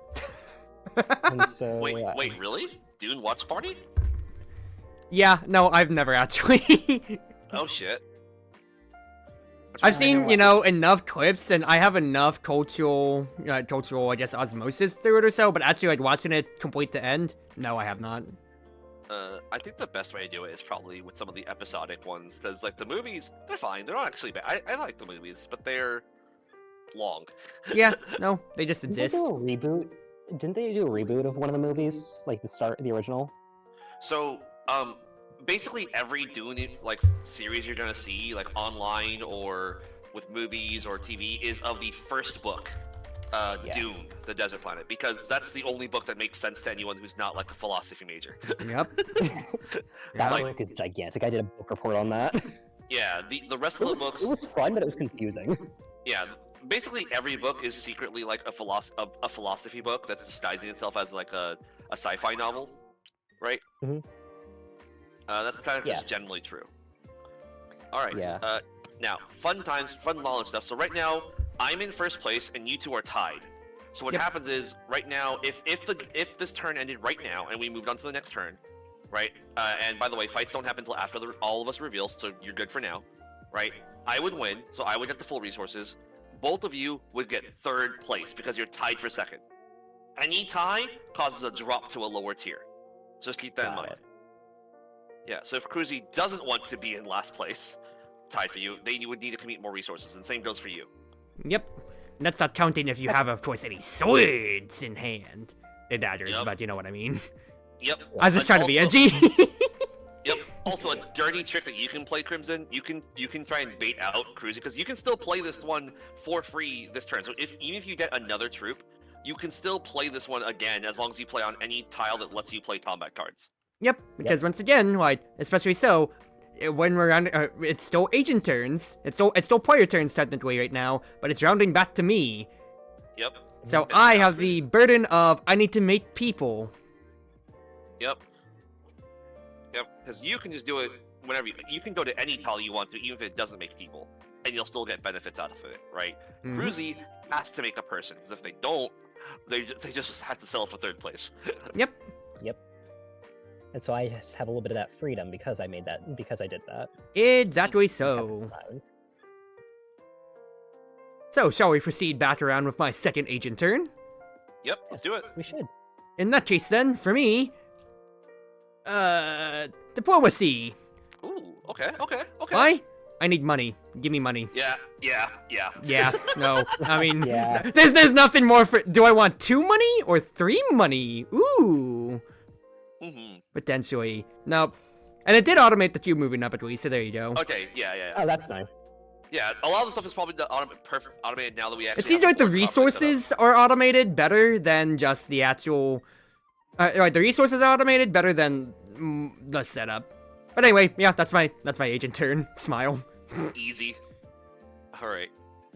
[SPEAKER 3] And so
[SPEAKER 1] Wait, really? Dune watch party?
[SPEAKER 2] Yeah, no, I've never actually.
[SPEAKER 1] Oh shit.
[SPEAKER 2] I've seen, enough clips, and I have enough cultural, I guess, osmosis through it or so, but actually, like, watching it complete to end, no, I have not.
[SPEAKER 1] I think the best way to do it is probably with some of the episodic ones, because, like, the movies, they're fine. They're not actually bad. I like the movies, but they're long.
[SPEAKER 2] Yeah, no, they just
[SPEAKER 3] Didn't they
[SPEAKER 2] exist.
[SPEAKER 3] do a reboot? Didn't they do a reboot of one of the movies, like the original?
[SPEAKER 1] So, basically every Dune, like, series you're gonna see, like, online or with movies or TV, is of the first book, Dune, the Desert Planet, because that's the only book that makes sense to anyone who's not, like, a philosophy major.
[SPEAKER 2] Yep.
[SPEAKER 3] That
[SPEAKER 2] Yeah.
[SPEAKER 3] book is gigantic. I did a book report on that.
[SPEAKER 1] Yeah, the rest of the books...
[SPEAKER 3] It was fun, but it was confusing.
[SPEAKER 1] Yeah, basically every book is secretly like a philosophy book that's disguising itself as like a sci-fi novel, right?
[SPEAKER 3] Mhm.
[SPEAKER 1] That's kind of
[SPEAKER 3] Yeah.
[SPEAKER 1] just generally true. All right.
[SPEAKER 3] Yeah.
[SPEAKER 1] Now, fun times, fun knowledge stuff. So right now, I'm in first place, and you 2 are tied. So what
[SPEAKER 2] Yep.
[SPEAKER 1] happens is, right now, if this turn ended right now and we moved on to the next turn, right? And by the way, fights don't happen until after all of us reveal, so you're good for now, right? I would win, so I would get the full resources. Both of you would get 3rd place because you're tied for 2nd. Any tie causes a drop to a lower tier. So just keep that in
[SPEAKER 3] Got
[SPEAKER 1] mind.
[SPEAKER 3] it.
[SPEAKER 1] Yeah, so if Cruzy doesn't want to be in last place, tied for you, then you would need to commit more resources, and same goes for you.
[SPEAKER 2] Yep. And that's not counting if you have, of course, any swords in hand. They're daggers,
[SPEAKER 1] Yep.
[SPEAKER 2] but you know what I mean.
[SPEAKER 1] Yep.
[SPEAKER 2] I was just
[SPEAKER 1] But
[SPEAKER 2] trying to be
[SPEAKER 1] also-
[SPEAKER 2] edgy.
[SPEAKER 1] Yep. Also, a dirty trick that you can play, Crimson. You can try and bait out Cruzy because you can still play this one for free this turn. So even if you get another troop, you can still play this one again as long as you play on any tile that lets you play combat cards.
[SPEAKER 2] Yep, because once again, like, especially so, when we're on, it's still agent turns. It's still player turns technically right now, but it's rounding back to me.
[SPEAKER 1] Yep.
[SPEAKER 2] So I have the burden of I need to make people.
[SPEAKER 1] Yep. Yep. Because you can just do it whenever you can go to any tile you want to, even if it doesn't make people, and you'll still get benefits out of it, right? Cruzy has to make a person, because if they don't, they just have to settle for third place.
[SPEAKER 2] Yep.
[SPEAKER 3] And so I just have a little bit of that freedom because I did that.
[SPEAKER 2] Exactly so. So, shall we proceed back around with my second agent turn?
[SPEAKER 1] Yep, let's do it.
[SPEAKER 3] We should.
[SPEAKER 2] In that case, then, for me, diplomacy.
[SPEAKER 1] Ooh, okay.
[SPEAKER 2] Why? I need money. Give me money.
[SPEAKER 1] Yeah.
[SPEAKER 2] Yeah, no. I mean,
[SPEAKER 3] Yeah.
[SPEAKER 2] there's nothing more for. Do I want 2 money or 3 money? Ooh. Potentially. No. And it did automate the cube moving up at least, so there you go.
[SPEAKER 1] Okay, yeah.
[SPEAKER 3] Oh, that's nice.
[SPEAKER 1] Yeah, a lot of the stuff is probably perfect automated now that we actually.
[SPEAKER 2] It seems like the resources are automated better than just the actual. Right, the resources are automated better than the setup. But anyway, yeah, that's my agent turn. Smile.
[SPEAKER 1] Easy. All right.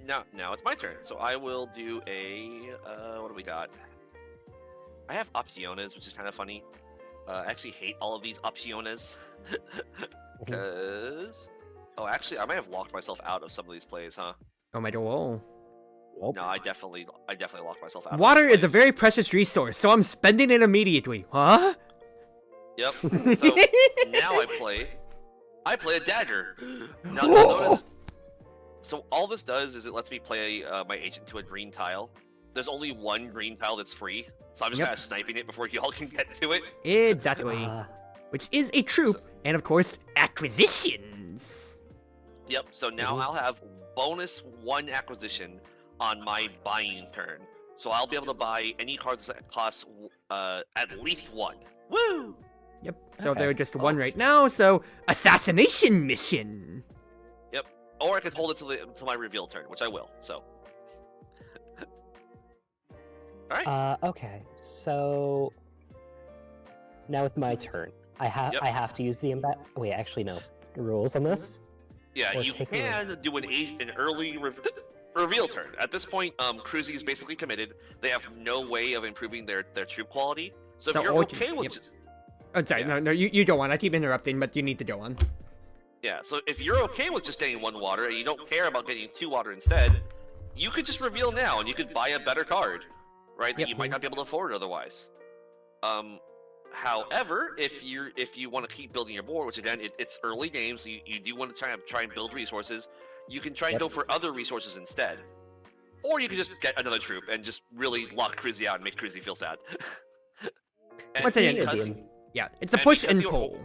[SPEAKER 1] Now it's my turn. So I will do a what do we got? I have opciones, which is kind of funny. I actually hate all of these opciones because actually I might have locked myself out of some of these plays, huh?
[SPEAKER 2] Oh my god.
[SPEAKER 3] Nope.
[SPEAKER 1] No, I definitely locked myself out.
[SPEAKER 2] Water is a very precious resource, so I'm spending it immediately. Huh?
[SPEAKER 1] Yep. So now I play a dagger. Now notice. So all this does is it lets me play my agent to a green tile. There's only one green tile that's free, so I'm just kind of sniping it before y'all can get to it.
[SPEAKER 2] Exactly. Which is a troop, and of course, acquisitions.
[SPEAKER 1] Yep. So now I'll have bonus 1 acquisition on my buying turn. So I'll be able to buy any cards that cost at least 1. Woo!
[SPEAKER 2] Yep. So there are just 1 right now. So assassination mission.
[SPEAKER 1] Yep. Or I could hold it till my reveal turn, which I will. So. All right.
[SPEAKER 3] Okay. So now with my turn, I have to use the Wait, actually no rules on this.
[SPEAKER 1] Yeah, you can do an early reveal turn. At this point, Cruzy is basically committed. They have no way of improving their troop quality. So if you're okay with...
[SPEAKER 2] I'm sorry, no, you go on. I keep interrupting, but you need to go on.
[SPEAKER 1] Yeah, so if you're okay with just getting 1 water, and you don't care about getting 2 water instead, you could just reveal now, and you could buy a better card, right, that you might not be able to afford otherwise. However, if you want to keep building your board, which again, it's early games, so you do want to try and build resources, you can try and go for other resources instead. Or you can just get another troop and just really lock Cruzy out and make Cruzy feel sad.
[SPEAKER 2] Once again, yeah, it's a push and pull.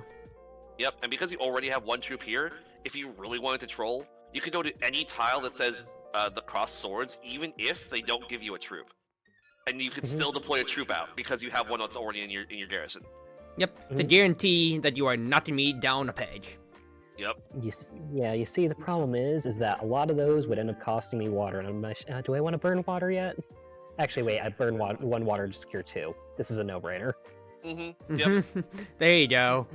[SPEAKER 1] Yep, and because you already have 1 troop here, if you really wanted to troll, you could go to any tile that says the crossed swords, even if they don't give you a troop. And you can still deploy a troop out because you have one that's already in your garrison.
[SPEAKER 2] Yep, to guarantee that you are knocking me down a peg.
[SPEAKER 1] Yep.
[SPEAKER 3] You see, the problem is that a lot of those would end up costing me water, and I'm like, do I want to burn water yet? Actually, wait, I burned 1 water to secure 2. This is a no-brainer.
[SPEAKER 1] Yep.
[SPEAKER 2] There you go.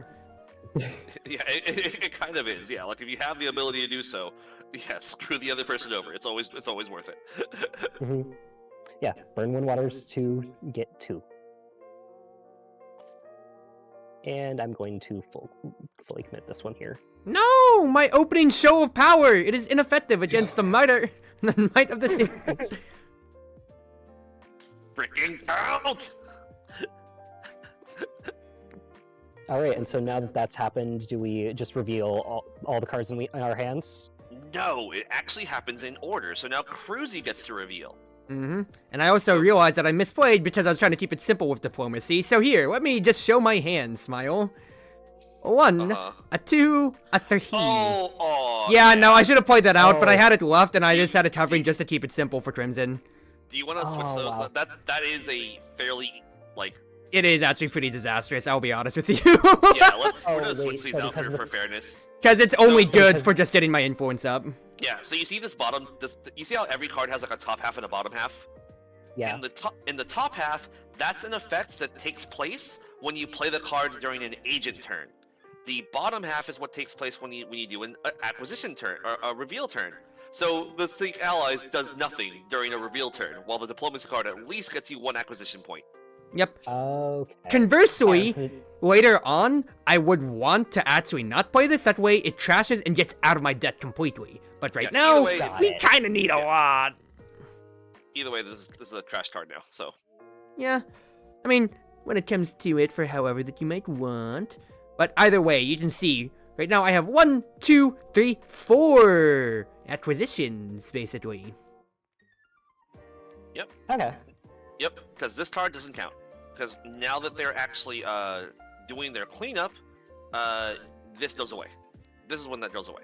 [SPEAKER 1] Yeah, it kind of is. Yeah, like if you have the ability to do so, yeah, screw the other person over. It's always worth it.
[SPEAKER 3] Yeah, burn 1 waters to get 2. And I'm going to fully commit this one here.
[SPEAKER 2] No, my opening show of power. It is ineffective against the might of the Saints.
[SPEAKER 1] Freaking out!
[SPEAKER 3] Alright, and so now that that's happened, do we just reveal all the cards in our hands?
[SPEAKER 1] No, it actually happens in order. So now Cruzy gets to reveal.
[SPEAKER 2] And I also realized that I misplayed because I was trying to keep it simple with diplomacy. So here, let me just show my hand, Smile. 1, a 2, a 3. Yeah,
[SPEAKER 1] man.
[SPEAKER 2] no, I should have played that out, but I had it left, and I just had it covering just to keep it simple for Crimson.
[SPEAKER 1] Do you want to switch those? Wow. That is a fairly
[SPEAKER 2] It is actually pretty disastrous, I'll be honest with you.
[SPEAKER 1] Yeah, we're
[SPEAKER 3] Oh,
[SPEAKER 1] gonna switch
[SPEAKER 3] wait,
[SPEAKER 1] these
[SPEAKER 3] so
[SPEAKER 1] out
[SPEAKER 3] because
[SPEAKER 1] for fairness.
[SPEAKER 2] Because it's only
[SPEAKER 1] So-
[SPEAKER 2] good
[SPEAKER 3] because-
[SPEAKER 2] for just getting my influence up.
[SPEAKER 1] Yeah, so you see this bottom, you see how every card has like a top half and a bottom half?
[SPEAKER 3] Yeah.
[SPEAKER 1] In the top half, that's an effect that takes place when you play the card during an agent turn. The bottom half is what takes place when you do an acquisition turn or a reveal turn. So the Seek Allies does nothing during a reveal turn, while the diplomacy card at least gets you 1 acquisition point.
[SPEAKER 2] Yep.
[SPEAKER 3] Okay.
[SPEAKER 2] Conversely,
[SPEAKER 3] So-
[SPEAKER 2] later on, I would want to actually not play this. That way, it trashes and gets out of my deck completely. But right
[SPEAKER 1] Yeah,
[SPEAKER 2] now,
[SPEAKER 1] either way,
[SPEAKER 3] Got
[SPEAKER 2] we
[SPEAKER 3] it.
[SPEAKER 2] kind of need a lot.
[SPEAKER 1] Either way, this is a trash card now. So
[SPEAKER 2] Yeah. I mean, when it comes to it, for however that you might want. But either way, you can see, right now I have 1, 2, 3, 4 acquisitions, basically.
[SPEAKER 3] Okay.
[SPEAKER 1] yep, because this card doesn't count. Because now that they're actually doing their cleanup, this goes away. This is when that goes away.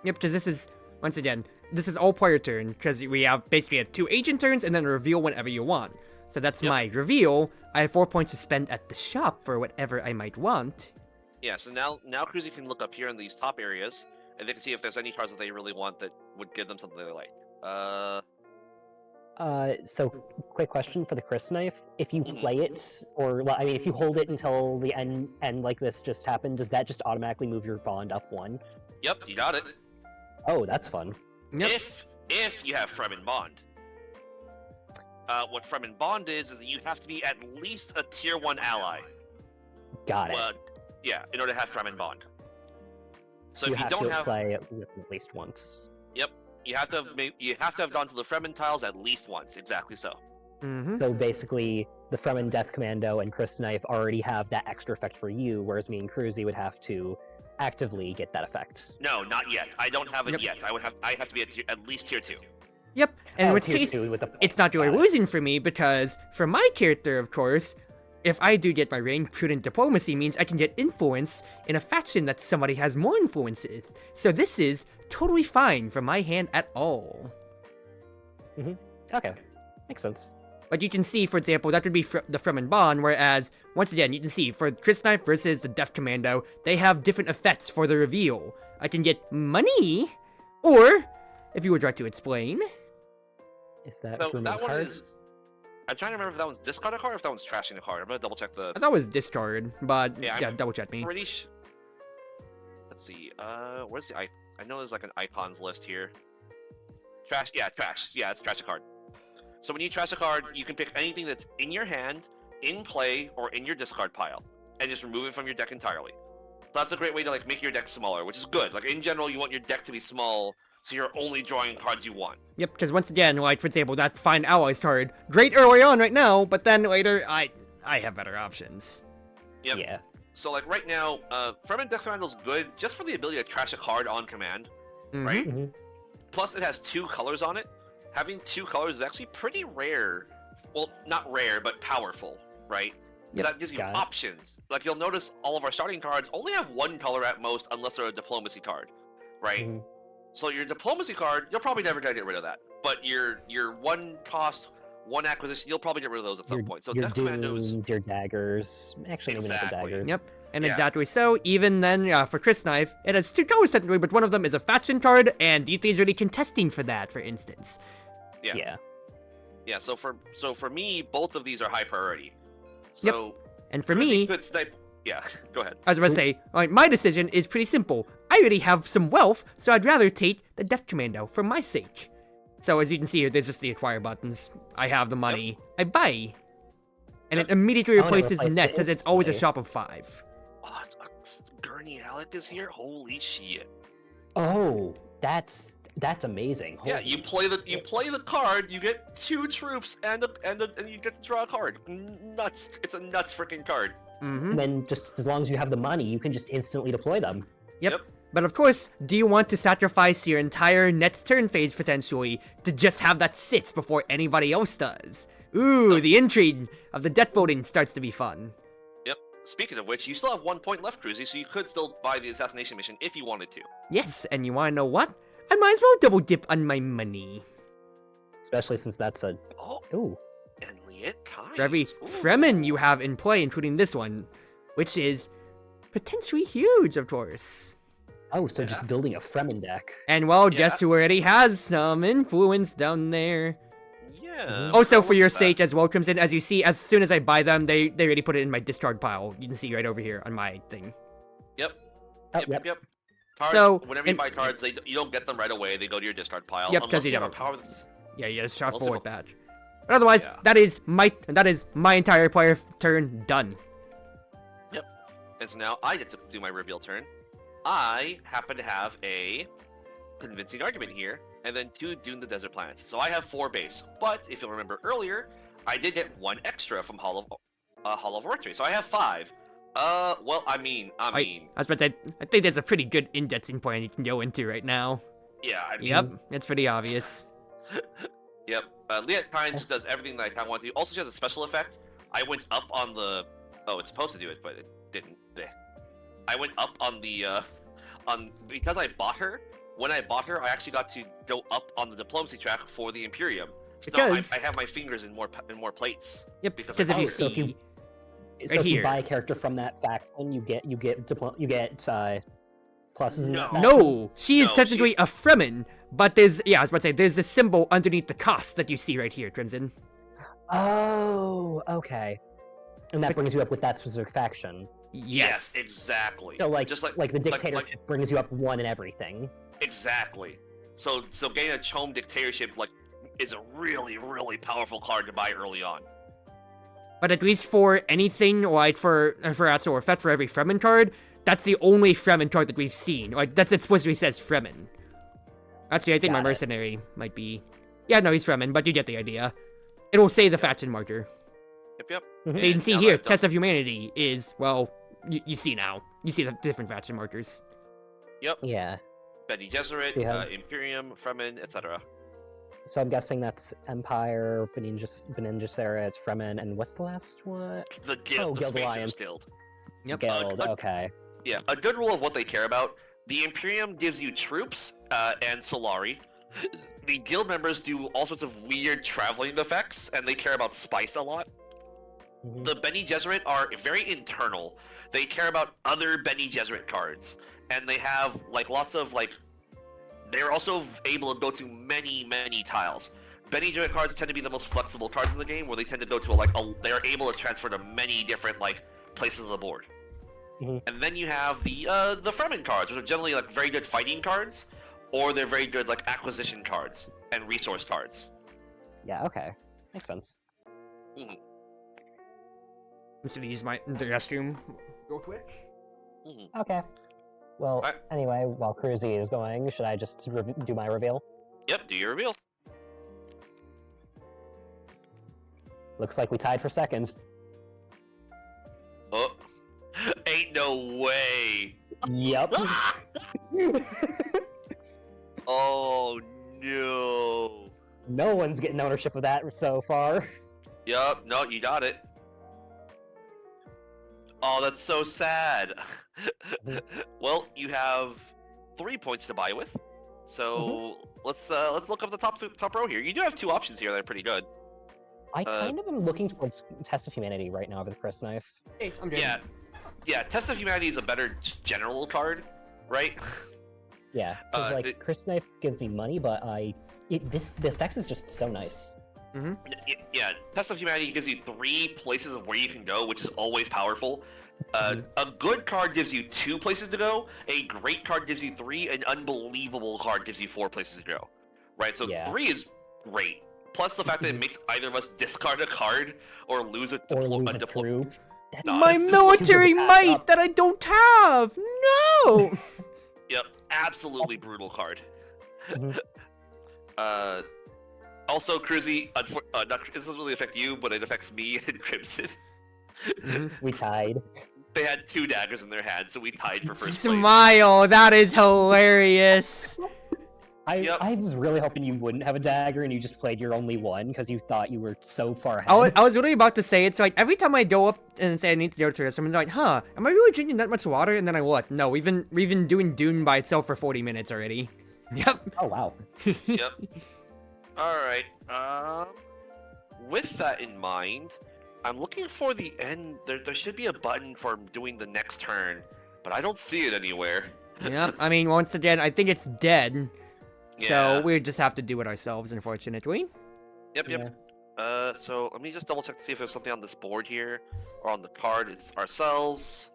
[SPEAKER 2] Yep, because this is, once again, this is all player turn, because we have basically 2 agent turns and then a reveal whenever you want. So that's
[SPEAKER 1] Yep.
[SPEAKER 2] my reveal. I have 4 points to spend at the shop for whatever I might want.
[SPEAKER 1] Yeah, so now Cruzy can look up here in these top areas, and they can see if there's any cards that they really want that would give them something they like.
[SPEAKER 3] So quick question for the Chris knife: if you
[SPEAKER 1] Mhm.
[SPEAKER 3] play it, or well, I mean, if you hold it until the end like this just happened, does that just automatically move your bond up 1?
[SPEAKER 1] Yep, you got it.
[SPEAKER 3] Oh, that's fun.
[SPEAKER 2] Yep.
[SPEAKER 1] If you have Fremen Bond. What Fremen Bond is that you have to be at least a tier 1 ally.
[SPEAKER 3] Got it.
[SPEAKER 1] Well, yeah, in order to have Fremen Bond. So
[SPEAKER 3] you
[SPEAKER 1] if you
[SPEAKER 3] have
[SPEAKER 1] don't
[SPEAKER 3] to
[SPEAKER 1] have,
[SPEAKER 3] play it at least once.
[SPEAKER 1] you have to have gone to the Fremen tiles at least once. Exactly so.
[SPEAKER 2] Mm-hmm.
[SPEAKER 3] So basically, the Fremen Death Commando and Chris Knife already have that extra effect for you, whereas me and Cruzy would have to actively get that effect.
[SPEAKER 1] No, not yet. I don't have it
[SPEAKER 2] Yep.
[SPEAKER 1] yet. I have to be at least tier 2.
[SPEAKER 2] Yep. And in
[SPEAKER 3] Oh,
[SPEAKER 2] which
[SPEAKER 3] tier
[SPEAKER 2] case,
[SPEAKER 3] 2 with the
[SPEAKER 2] it's not really
[SPEAKER 3] got it.
[SPEAKER 2] losing for me because for my character, of course, if I do get my rank, prudent diplomacy means I can get influence in a faction that somebody has more influence with. So this is totally fine for my hand at all.
[SPEAKER 3] Okay, makes sense.
[SPEAKER 2] But you can see, for example, that would be the Fremen Bond, whereas, once again, you can see, for Chris Knife versus the Death Commando, they have different effects for the reveal. I can get money, or, if you would like to explain...
[SPEAKER 3] Is that
[SPEAKER 1] So
[SPEAKER 3] remove
[SPEAKER 1] that one
[SPEAKER 3] card?
[SPEAKER 1] is. I'm trying to remember if that one's discard a card or if that one's trashing a card. I'm gonna double check the.
[SPEAKER 2] I thought it was discard, but
[SPEAKER 1] Yeah,
[SPEAKER 2] yeah,
[SPEAKER 1] I'm
[SPEAKER 2] double check me.
[SPEAKER 1] Pretty Let's see. Where's the I know there's like an icons list here. Trash. Yeah, trash. Yeah, it's trash a card. So when you trash a card, you can pick anything that's in your hand, in play, or in your discard pile, and just remove it from your deck entirely. So that's a great way to like make your deck smaller, which is good. Like in general, you want your deck to be small, so you're only drawing cards you want.
[SPEAKER 2] Yep, because once again, like, for example, that Find Allies card, great early on right now, but then later, I have better options.
[SPEAKER 1] Yep.
[SPEAKER 3] Yeah.
[SPEAKER 1] So like right now, Fremen Death Commando's good just for the ability to trash a card on command.
[SPEAKER 2] Mhm.
[SPEAKER 1] Right?
[SPEAKER 3] Mhm.
[SPEAKER 1] Plus, it has 2 colors on it. Having 2 colors is actually pretty rare. Well, not rare, but powerful, right? 'Cause
[SPEAKER 2] Yep,
[SPEAKER 1] that gives you
[SPEAKER 3] got it.
[SPEAKER 1] options. Like you'll notice, all of our starting cards only have 1 color at most, unless they're a diplomacy card, right?
[SPEAKER 3] Mhm.
[SPEAKER 1] So your diplomacy card, you'll probably never gonna get rid of that. But your 1 cost, 1 acquisition, you'll probably get rid of those at some point. So
[SPEAKER 3] your
[SPEAKER 1] Death Commandos,
[SPEAKER 3] Dunes, your daggers. Actually, maybe not the
[SPEAKER 1] Exactly.
[SPEAKER 3] daggers.
[SPEAKER 2] Yep, and
[SPEAKER 1] Yeah.
[SPEAKER 2] exactly so, even then, for Chris Knife, it has 2 colors technically, but one of them is a faction card, and D3 is really contesting for that, for instance.
[SPEAKER 1] Yeah.
[SPEAKER 3] Yeah.
[SPEAKER 1] yeah. So for me, both of these are high priority. So
[SPEAKER 2] And for
[SPEAKER 1] Cruzy
[SPEAKER 2] me,
[SPEAKER 1] could snipe. Yeah, go ahead.
[SPEAKER 2] I was about to say, my decision is pretty simple. I already have some wealth, so I'd rather take the Death Commando for my sake. So as you can see here, there's just the acquire buttons. I have the money. I buy. And
[SPEAKER 1] Yep.
[SPEAKER 2] it immediately
[SPEAKER 3] I wanna
[SPEAKER 2] replaces
[SPEAKER 3] replace
[SPEAKER 2] net,
[SPEAKER 3] it
[SPEAKER 2] says it's always a
[SPEAKER 3] instantly.
[SPEAKER 2] shop of 5.
[SPEAKER 1] Oh, Gurney Alec is here. Holy shit!
[SPEAKER 3] Oh, that's amazing.
[SPEAKER 1] Yeah,
[SPEAKER 3] Holy
[SPEAKER 1] you play the card. You get 2 troops and you get to draw a card. Nuts! It's a nuts freaking card.
[SPEAKER 2] Mm-hmm.
[SPEAKER 3] And then just as long as you have the money, you can just instantly deploy them.
[SPEAKER 2] But of course, do you want to sacrifice your entire next turn phase potentially to just have that sit before anybody else does? Ooh, the intrigue of the deck voting starts to be fun.
[SPEAKER 1] Yep. Speaking of which, you still have 1 point left, Cruzy, so you could still buy the assassination mission if you wanted to.
[SPEAKER 2] Yes, and you wanna know what? I might as well double dip on my money.
[SPEAKER 3] Especially since that's a...
[SPEAKER 1] Oh,
[SPEAKER 3] Ooh.
[SPEAKER 1] and Liet Kai.
[SPEAKER 2] for every
[SPEAKER 1] Nice. Ooh.
[SPEAKER 2] Fremen you have in play, including this one, which is potentially huge, of course.
[SPEAKER 3] Oh, so just building a Fremen deck.
[SPEAKER 2] And well,
[SPEAKER 1] Yeah.
[SPEAKER 2] guess who already has some influence down there?
[SPEAKER 1] Yeah.
[SPEAKER 2] Also,
[SPEAKER 1] I'll
[SPEAKER 2] for
[SPEAKER 1] look
[SPEAKER 2] your
[SPEAKER 1] at that.
[SPEAKER 2] sake as well, Crimson, as you see, as soon as I buy them, they already put it in my discard pile. You can see right over here on my thing.
[SPEAKER 1] Yep.
[SPEAKER 3] Oh,
[SPEAKER 1] Yep. Cards,
[SPEAKER 2] So,
[SPEAKER 1] whenever you
[SPEAKER 2] and-
[SPEAKER 1] buy cards, you don't get them right away. They go to your discard pile.
[SPEAKER 2] Yep, 'cause
[SPEAKER 1] unless
[SPEAKER 2] you
[SPEAKER 1] you have a
[SPEAKER 2] don't.
[SPEAKER 1] power that's...
[SPEAKER 2] Yeah, you just shot
[SPEAKER 1] Also
[SPEAKER 2] forward
[SPEAKER 1] for-
[SPEAKER 2] badge. But otherwise,
[SPEAKER 1] Yeah.
[SPEAKER 2] that is my entire player turn done.
[SPEAKER 1] And so now I get to do my reveal turn. I happen to have a convincing argument here, and then 2 Dune the Desert Planets. So I have 4 base. But if you'll remember earlier, I did get 1 extra from Hall of Oratory. So I have 5. Well, I mean,
[SPEAKER 2] I was about to say, I think there's a pretty good indexing point you can go into right now.
[SPEAKER 1] yeah, I mean,
[SPEAKER 2] Yep, it's pretty obvious.
[SPEAKER 1] Yep. Liat Pines just does everything that I kind of want to do. Also, she has a special effect. I went up on the... Oh, it's supposed to do it, but it didn't. Bleh. I went up on the... Because I bought her, when I bought her, I actually got to go up on the diplomacy track for the Imperium. So now
[SPEAKER 2] Because-
[SPEAKER 1] I have my fingers in more plates.
[SPEAKER 2] Yep,
[SPEAKER 1] Because
[SPEAKER 2] because if
[SPEAKER 1] I-
[SPEAKER 2] you
[SPEAKER 3] so if you-
[SPEAKER 2] see...
[SPEAKER 3] So if
[SPEAKER 2] here.
[SPEAKER 3] you buy a character from that faction, you get pluses in that faction?
[SPEAKER 2] No, she is
[SPEAKER 1] No,
[SPEAKER 2] technically a Fremen, but there's... Yeah, I was about to say, there's a symbol underneath the cost that you see right here, Crimson.
[SPEAKER 3] Oh, okay. And that brings you up with that specific faction.
[SPEAKER 2] Yes.
[SPEAKER 1] exactly.
[SPEAKER 3] So like,
[SPEAKER 1] just
[SPEAKER 3] the
[SPEAKER 1] like
[SPEAKER 3] dictatorship brings you up 1 in everything.
[SPEAKER 1] exactly. So getting a Chome dictatorship is a really, really powerful card to buy early on.
[SPEAKER 2] But at least for anything, like for actual effect for every Fremen card, that's the only Fremen card that we've seen. Like, it explicitly says Fremen. Actually, I think my
[SPEAKER 3] Got it.
[SPEAKER 2] mercenary might be... Yeah, no, he's Fremen, but you get the idea. It'll say the faction marker.
[SPEAKER 1] Yep.
[SPEAKER 2] So you can
[SPEAKER 1] And
[SPEAKER 2] see
[SPEAKER 1] now
[SPEAKER 2] here,
[SPEAKER 1] that I've
[SPEAKER 2] Test of Humanity is, well, you see now. You see the different faction markers.
[SPEAKER 3] Yeah.
[SPEAKER 1] Bene Gesserit,
[SPEAKER 3] See how-
[SPEAKER 1] Imperium, Fremen, etc.
[SPEAKER 3] So I'm guessing that's Empire, Bene Gesserit, Fremen, and what's the last one?
[SPEAKER 1] The Guild, the
[SPEAKER 3] Guild
[SPEAKER 1] Spacers
[SPEAKER 3] Alliance.
[SPEAKER 1] Guild.
[SPEAKER 2] Yep.
[SPEAKER 3] Guild,
[SPEAKER 1] Uh,
[SPEAKER 3] okay.
[SPEAKER 1] Yeah, a good rule of what they care about. The Imperium gives you troops and Solari. The guild members do all sorts of weird traveling effects, and they care about spice a lot.
[SPEAKER 3] Mhm.
[SPEAKER 1] The Bene Gesserit are very internal. They care about other Bene Gesserit cards, and they have lots of They're also able to go to many tiles. Bene Gesserit cards tend to be the most flexible cards in the game, where they tend to go to they are able to transfer to many different places of the board.
[SPEAKER 3] Mhm.
[SPEAKER 1] And then you have the Fremen cards, which are generally very good fighting cards, or they're very good acquisition cards and resource cards.
[SPEAKER 3] Yeah, okay. Makes sense.
[SPEAKER 2] I'm just gonna use the restroom real quick.
[SPEAKER 3] Okay. Well,
[SPEAKER 1] Alright.
[SPEAKER 3] anyway, while Cruzy is going, should I just do my reveal?
[SPEAKER 1] Yep, do your reveal.
[SPEAKER 3] Looks like we tied for second.
[SPEAKER 1] Oh, ain't no way.
[SPEAKER 3] Yep.
[SPEAKER 1] Oh no.
[SPEAKER 3] No one's getting ownership of that so far.
[SPEAKER 1] Yup, no, you got it. Oh, that's so sad. Well, you have 3 points to buy with. So let's look up the top row here. You do have 2 options here that are pretty good.
[SPEAKER 3] I kind of am looking towards Test of Humanity right now with the Chris Knife.
[SPEAKER 2] Hey, I'm good.
[SPEAKER 1] Yeah. Test of Humanity is a better general card, right?
[SPEAKER 3] Yeah, because
[SPEAKER 1] the-
[SPEAKER 3] Chris Knife gives me money, but the effects is just so nice.
[SPEAKER 1] Yeah, Test of Humanity gives you 3 places of where you can go, which is always powerful. A good card gives you 2 places to go. A great card gives you 3. An unbelievable card gives you 4 places to go. Right, so
[SPEAKER 3] Yeah.
[SPEAKER 1] 3 is great. Plus the fact that it makes either of us discard a card or lose a
[SPEAKER 3] Or lose a
[SPEAKER 1] diplo-
[SPEAKER 3] troop. That's
[SPEAKER 1] No,
[SPEAKER 2] My
[SPEAKER 1] it's just
[SPEAKER 2] military
[SPEAKER 3] super
[SPEAKER 2] might
[SPEAKER 3] bad.
[SPEAKER 2] that I don't have! No!
[SPEAKER 1] Yep, absolutely brutal card.
[SPEAKER 3] Mhm.
[SPEAKER 1] Also, Cruzy, this doesn't really affect you, but it affects me and Crimson.
[SPEAKER 3] We tied.
[SPEAKER 1] They had 2 daggers in their hand, so we tied for first place.
[SPEAKER 2] Smile, that is hilarious.
[SPEAKER 1] Yep.
[SPEAKER 3] I was really hoping you wouldn't have a dagger and you just played your only one because you thought you were so far ahead.
[SPEAKER 2] I was really about to say it, so every time I go up and say I need to go to this, someone's like, huh, am I really drinking that much water? And then I look, no, we've been doing Dune by itself for 40 minutes already. Yep.
[SPEAKER 3] Oh wow.
[SPEAKER 1] Yep. Alright, with that in mind, I'm looking for the end. There should be a button for doing the next turn, but I don't see it anywhere.
[SPEAKER 2] Yep. I mean, once again, I think it's dead.
[SPEAKER 1] Yeah.
[SPEAKER 2] So we just have to do it ourselves, unfortunately.
[SPEAKER 1] Yep. So let me just double check to see if there's something on this board here or on the card. It's ourselves.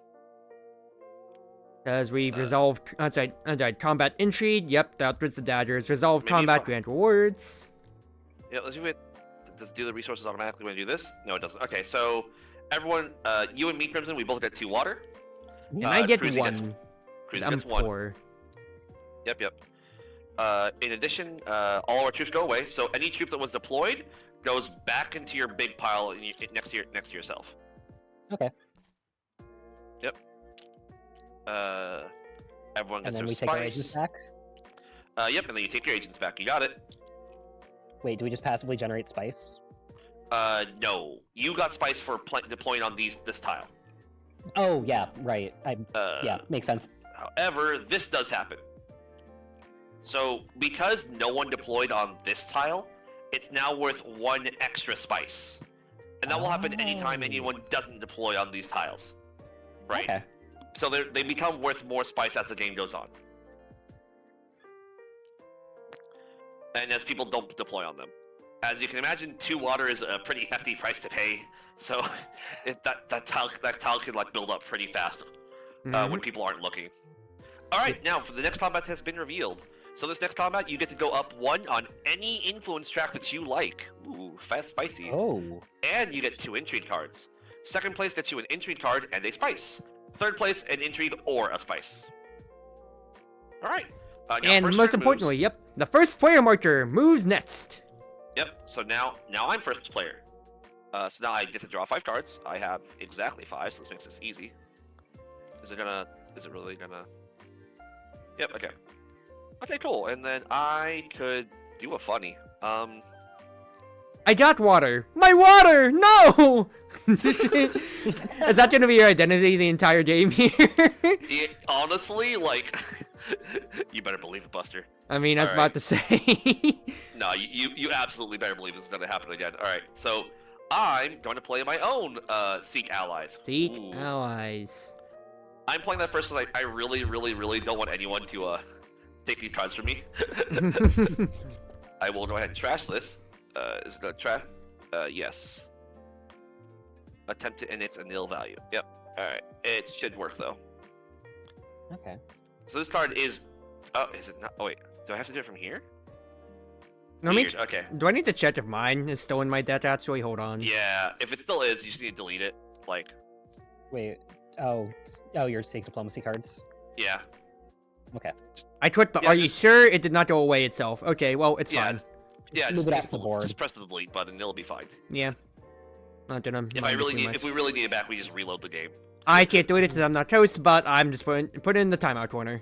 [SPEAKER 2] Because we've resolved, combat intrigue. Yep, that was the daggers. Resolve
[SPEAKER 1] Maybe
[SPEAKER 2] combat
[SPEAKER 1] if I-
[SPEAKER 2] grant rewards.
[SPEAKER 1] Yeah, let's do it. Does it do the resources automatically when I do this? No, it doesn't. Okay, so everyone, you and me, Crimson, we both get 2 water.
[SPEAKER 2] And I get
[SPEAKER 1] Cruzy
[SPEAKER 2] 1.
[SPEAKER 1] gets-
[SPEAKER 2] 'cause
[SPEAKER 1] Cruzy
[SPEAKER 2] I'm
[SPEAKER 1] gets 1.
[SPEAKER 2] poor.
[SPEAKER 1] Yep. In addition, all our troops go away. So any troop that was deployed goes back into your big pile next to yourself.
[SPEAKER 3] Okay.
[SPEAKER 1] Yep. Everyone
[SPEAKER 3] And
[SPEAKER 1] gets
[SPEAKER 3] then
[SPEAKER 1] their
[SPEAKER 3] we take our agents
[SPEAKER 1] spice.
[SPEAKER 3] back.
[SPEAKER 1] Yep, and then you take your agents back. You got it.
[SPEAKER 3] Wait, do we just passively generate spice?
[SPEAKER 1] No. You got spice for deploying on this tile.
[SPEAKER 3] Oh yeah, right. Yeah,
[SPEAKER 1] Uh,
[SPEAKER 3] makes sense.
[SPEAKER 1] However, this does happen. So, because no one deployed on this tile, it's now worth 1 extra spice. And that will happen anytime
[SPEAKER 3] Oh.
[SPEAKER 1] anyone doesn't deploy on these tiles. Right?
[SPEAKER 3] Okay.
[SPEAKER 1] So they become worth more spice as the game goes on. And as people don't deploy on them. As you can imagine, 2 water is a pretty hefty price to pay. So that tile can like build up pretty fast
[SPEAKER 2] Mhm.
[SPEAKER 1] when people aren't looking. Alright, now for the next combat has been revealed. So this next combat, you get to go up 1 on any influence track that you like. Ooh, fast spicy.
[SPEAKER 3] Oh.
[SPEAKER 1] And you get 2 intrigue cards. Second place gets you an intrigue card and a spice. Third place, an intrigue or a spice. Alright.
[SPEAKER 2] And most importantly, yep, the first player marker moves next.
[SPEAKER 1] Yep, so now I'm first player. So now I get to draw 5 cards. I have exactly 5, so this makes this easy. Is it really gonna... Yep, okay. Okay, cool, and then I could do a funny.
[SPEAKER 2] I got water. My water! No! Is that gonna be your identity the entire game here?
[SPEAKER 1] Honestly, like... you better believe it, Buster.
[SPEAKER 2] I mean, I was about to say.
[SPEAKER 1] No, you absolutely better believe this is gonna happen again. Alright, so I'm going to play my own Seek Allies.
[SPEAKER 2] Seek
[SPEAKER 1] Ooh.
[SPEAKER 2] allies.
[SPEAKER 1] I'm playing that first because I really, really, really don't want anyone to take these cards from me. I will go ahead and trash this. Is it a trash? Yes. Attempt to init a nil value. Yep. Alright. It should work though.
[SPEAKER 3] Okay.
[SPEAKER 1] So this card is... Oh, is it not? Oh wait. Do I have to do it from here?
[SPEAKER 2] Let me
[SPEAKER 1] Weird. Okay.
[SPEAKER 2] Do I need to check if mine is still in my deck, actually? Hold on.
[SPEAKER 1] Yeah. If it still is, you just need to delete it. Like,
[SPEAKER 3] Wait. Your Seek diplomacy cards.
[SPEAKER 1] yeah.
[SPEAKER 3] Okay.
[SPEAKER 2] I clicked the...
[SPEAKER 1] Yeah,
[SPEAKER 2] Are you
[SPEAKER 1] just-
[SPEAKER 2] sure it did not go away itself? Okay, well, it's
[SPEAKER 1] Yeah.
[SPEAKER 2] fine.
[SPEAKER 1] Yeah,
[SPEAKER 3] Move
[SPEAKER 1] just,
[SPEAKER 3] it
[SPEAKER 1] just,
[SPEAKER 3] off the board.
[SPEAKER 1] just press the delete button, it'll be fine.
[SPEAKER 2] Yeah. Not gonna...
[SPEAKER 1] If we really need it back, we just reload the game.
[SPEAKER 2] I can't do it because I'm not host, but I'm just putting it in the timeout corner.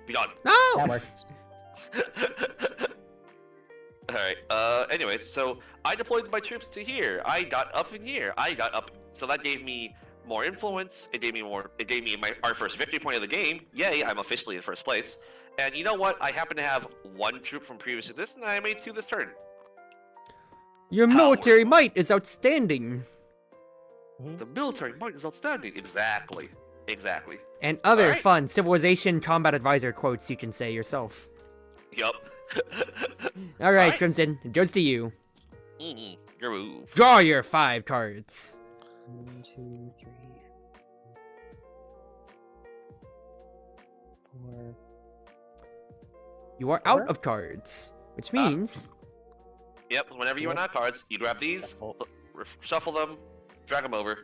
[SPEAKER 1] Be done.
[SPEAKER 3] That
[SPEAKER 2] No!
[SPEAKER 3] works.
[SPEAKER 1] Alright, anyways, so I deployed my troops to here. I got up in here. So that gave me more influence. It gave me our first victory point of the game. Yay, I'm officially in first place. And you know what? I happen to have 1 troop from previous existence, and I made 2 this turn.
[SPEAKER 2] Your military might is outstanding.
[SPEAKER 1] The military might is outstanding. Exactly.
[SPEAKER 2] And other
[SPEAKER 1] Alright.
[SPEAKER 2] fun civilization combat advisor quotes you can say yourself.
[SPEAKER 1] Yup.
[SPEAKER 2] Alright,
[SPEAKER 1] Alright.
[SPEAKER 2] Crimson, it goes to you.
[SPEAKER 1] Your move.
[SPEAKER 2] Draw your 5 cards.
[SPEAKER 3] 1, 2, 3, 4.
[SPEAKER 2] You are out
[SPEAKER 3] Four?
[SPEAKER 2] of cards, which means
[SPEAKER 1] Yep, whenever you run out of cards, you grab these,
[SPEAKER 3] Shuffle.
[SPEAKER 1] shuffle them, drag them over.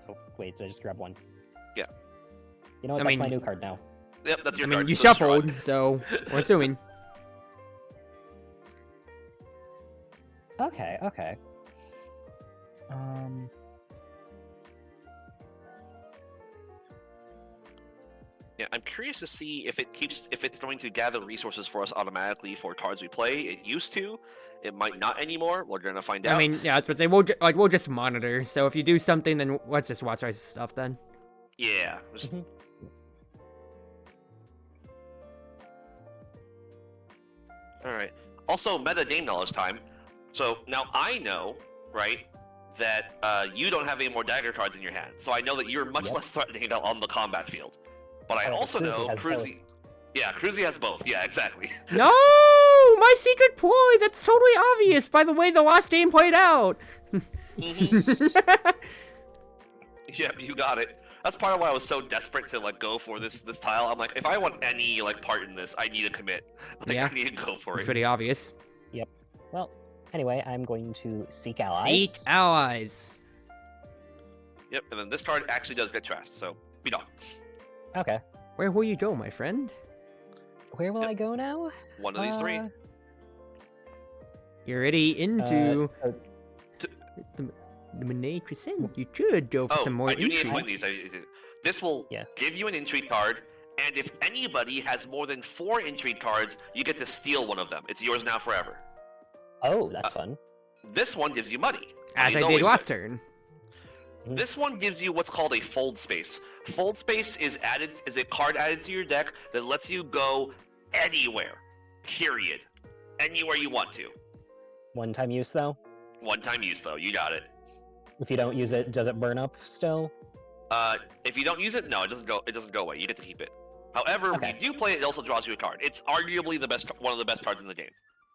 [SPEAKER 3] Oh, wait, so I just grab 1.
[SPEAKER 1] Yeah.
[SPEAKER 3] You know what?
[SPEAKER 2] I
[SPEAKER 3] That's my
[SPEAKER 2] mean-
[SPEAKER 3] new card now.
[SPEAKER 1] Yep, that's
[SPEAKER 2] I
[SPEAKER 1] your
[SPEAKER 2] mean
[SPEAKER 1] card.
[SPEAKER 2] you
[SPEAKER 1] so just draw it.
[SPEAKER 2] shuffled, so we're assuming.
[SPEAKER 3] Okay.
[SPEAKER 1] Yeah, I'm curious to see if it's going to gather resources for us automatically for cards we play. It used to. It might not anymore. We're gonna find out.
[SPEAKER 2] I mean, yeah, I was about to say we'll just monitor. So if you do something, then let's just watch our stuff then.
[SPEAKER 1] yeah. Just-
[SPEAKER 3] Mhm.
[SPEAKER 1] All right. Also, meta game knowledge time. So now I know, right, that you don't have any more dagger cards in your hand. So I know that you're much
[SPEAKER 3] Yep.
[SPEAKER 1] less threatening on the combat field. But I
[SPEAKER 3] Oh,
[SPEAKER 1] also
[SPEAKER 3] Cruzy
[SPEAKER 1] know
[SPEAKER 3] has both.
[SPEAKER 1] Cruzy. Yeah, Cruzy has both. Yeah, exactly.
[SPEAKER 2] No, my secret ploy. That's totally obvious by the way the last game played out.
[SPEAKER 1] Mhm. Yep, you got it. That's part of why I was so desperate to like go for this tile. I'm like, if I want any like part in this, I need to commit. Like,
[SPEAKER 2] Yeah.
[SPEAKER 1] I need to go for
[SPEAKER 2] It's
[SPEAKER 1] it.
[SPEAKER 2] pretty obvious.
[SPEAKER 3] Well, anyway, I'm going to seek allies.
[SPEAKER 2] Seek allies.
[SPEAKER 1] Yep, and then this card actually does get trashed, so be done.
[SPEAKER 3] Okay.
[SPEAKER 2] Where will you go, my friend?
[SPEAKER 3] Where will
[SPEAKER 1] Yep.
[SPEAKER 3] I go now?
[SPEAKER 1] One of these three.
[SPEAKER 2] You're already into
[SPEAKER 3] Uh,
[SPEAKER 2] the Monet Crescent. You could go for
[SPEAKER 1] Oh,
[SPEAKER 2] some more
[SPEAKER 1] I do need to
[SPEAKER 2] intrigue.
[SPEAKER 1] explain these. This will
[SPEAKER 3] Yeah.
[SPEAKER 1] give you an intrigue card, and if anybody has more than 4 intrigue cards, you get to steal one of them. It's yours now forever.
[SPEAKER 3] Oh, that's fun.
[SPEAKER 1] This one gives you money.
[SPEAKER 2] As
[SPEAKER 1] Money's
[SPEAKER 2] I
[SPEAKER 1] always
[SPEAKER 2] did last
[SPEAKER 1] good.
[SPEAKER 2] turn.
[SPEAKER 1] This one gives you what's called a fold space. Fold space is a card added to your deck that lets you go anywhere. Period. Anywhere you want to.
[SPEAKER 3] One-time use though.
[SPEAKER 1] One-time use though. You got it.
[SPEAKER 3] If you don't use it, does it burn up still?
[SPEAKER 1] If you don't use it, no, it doesn't go. It doesn't go away. You get to keep it. However,
[SPEAKER 3] Okay.
[SPEAKER 1] when you do play it, it also draws you a card. It's arguably one of the best cards in the game.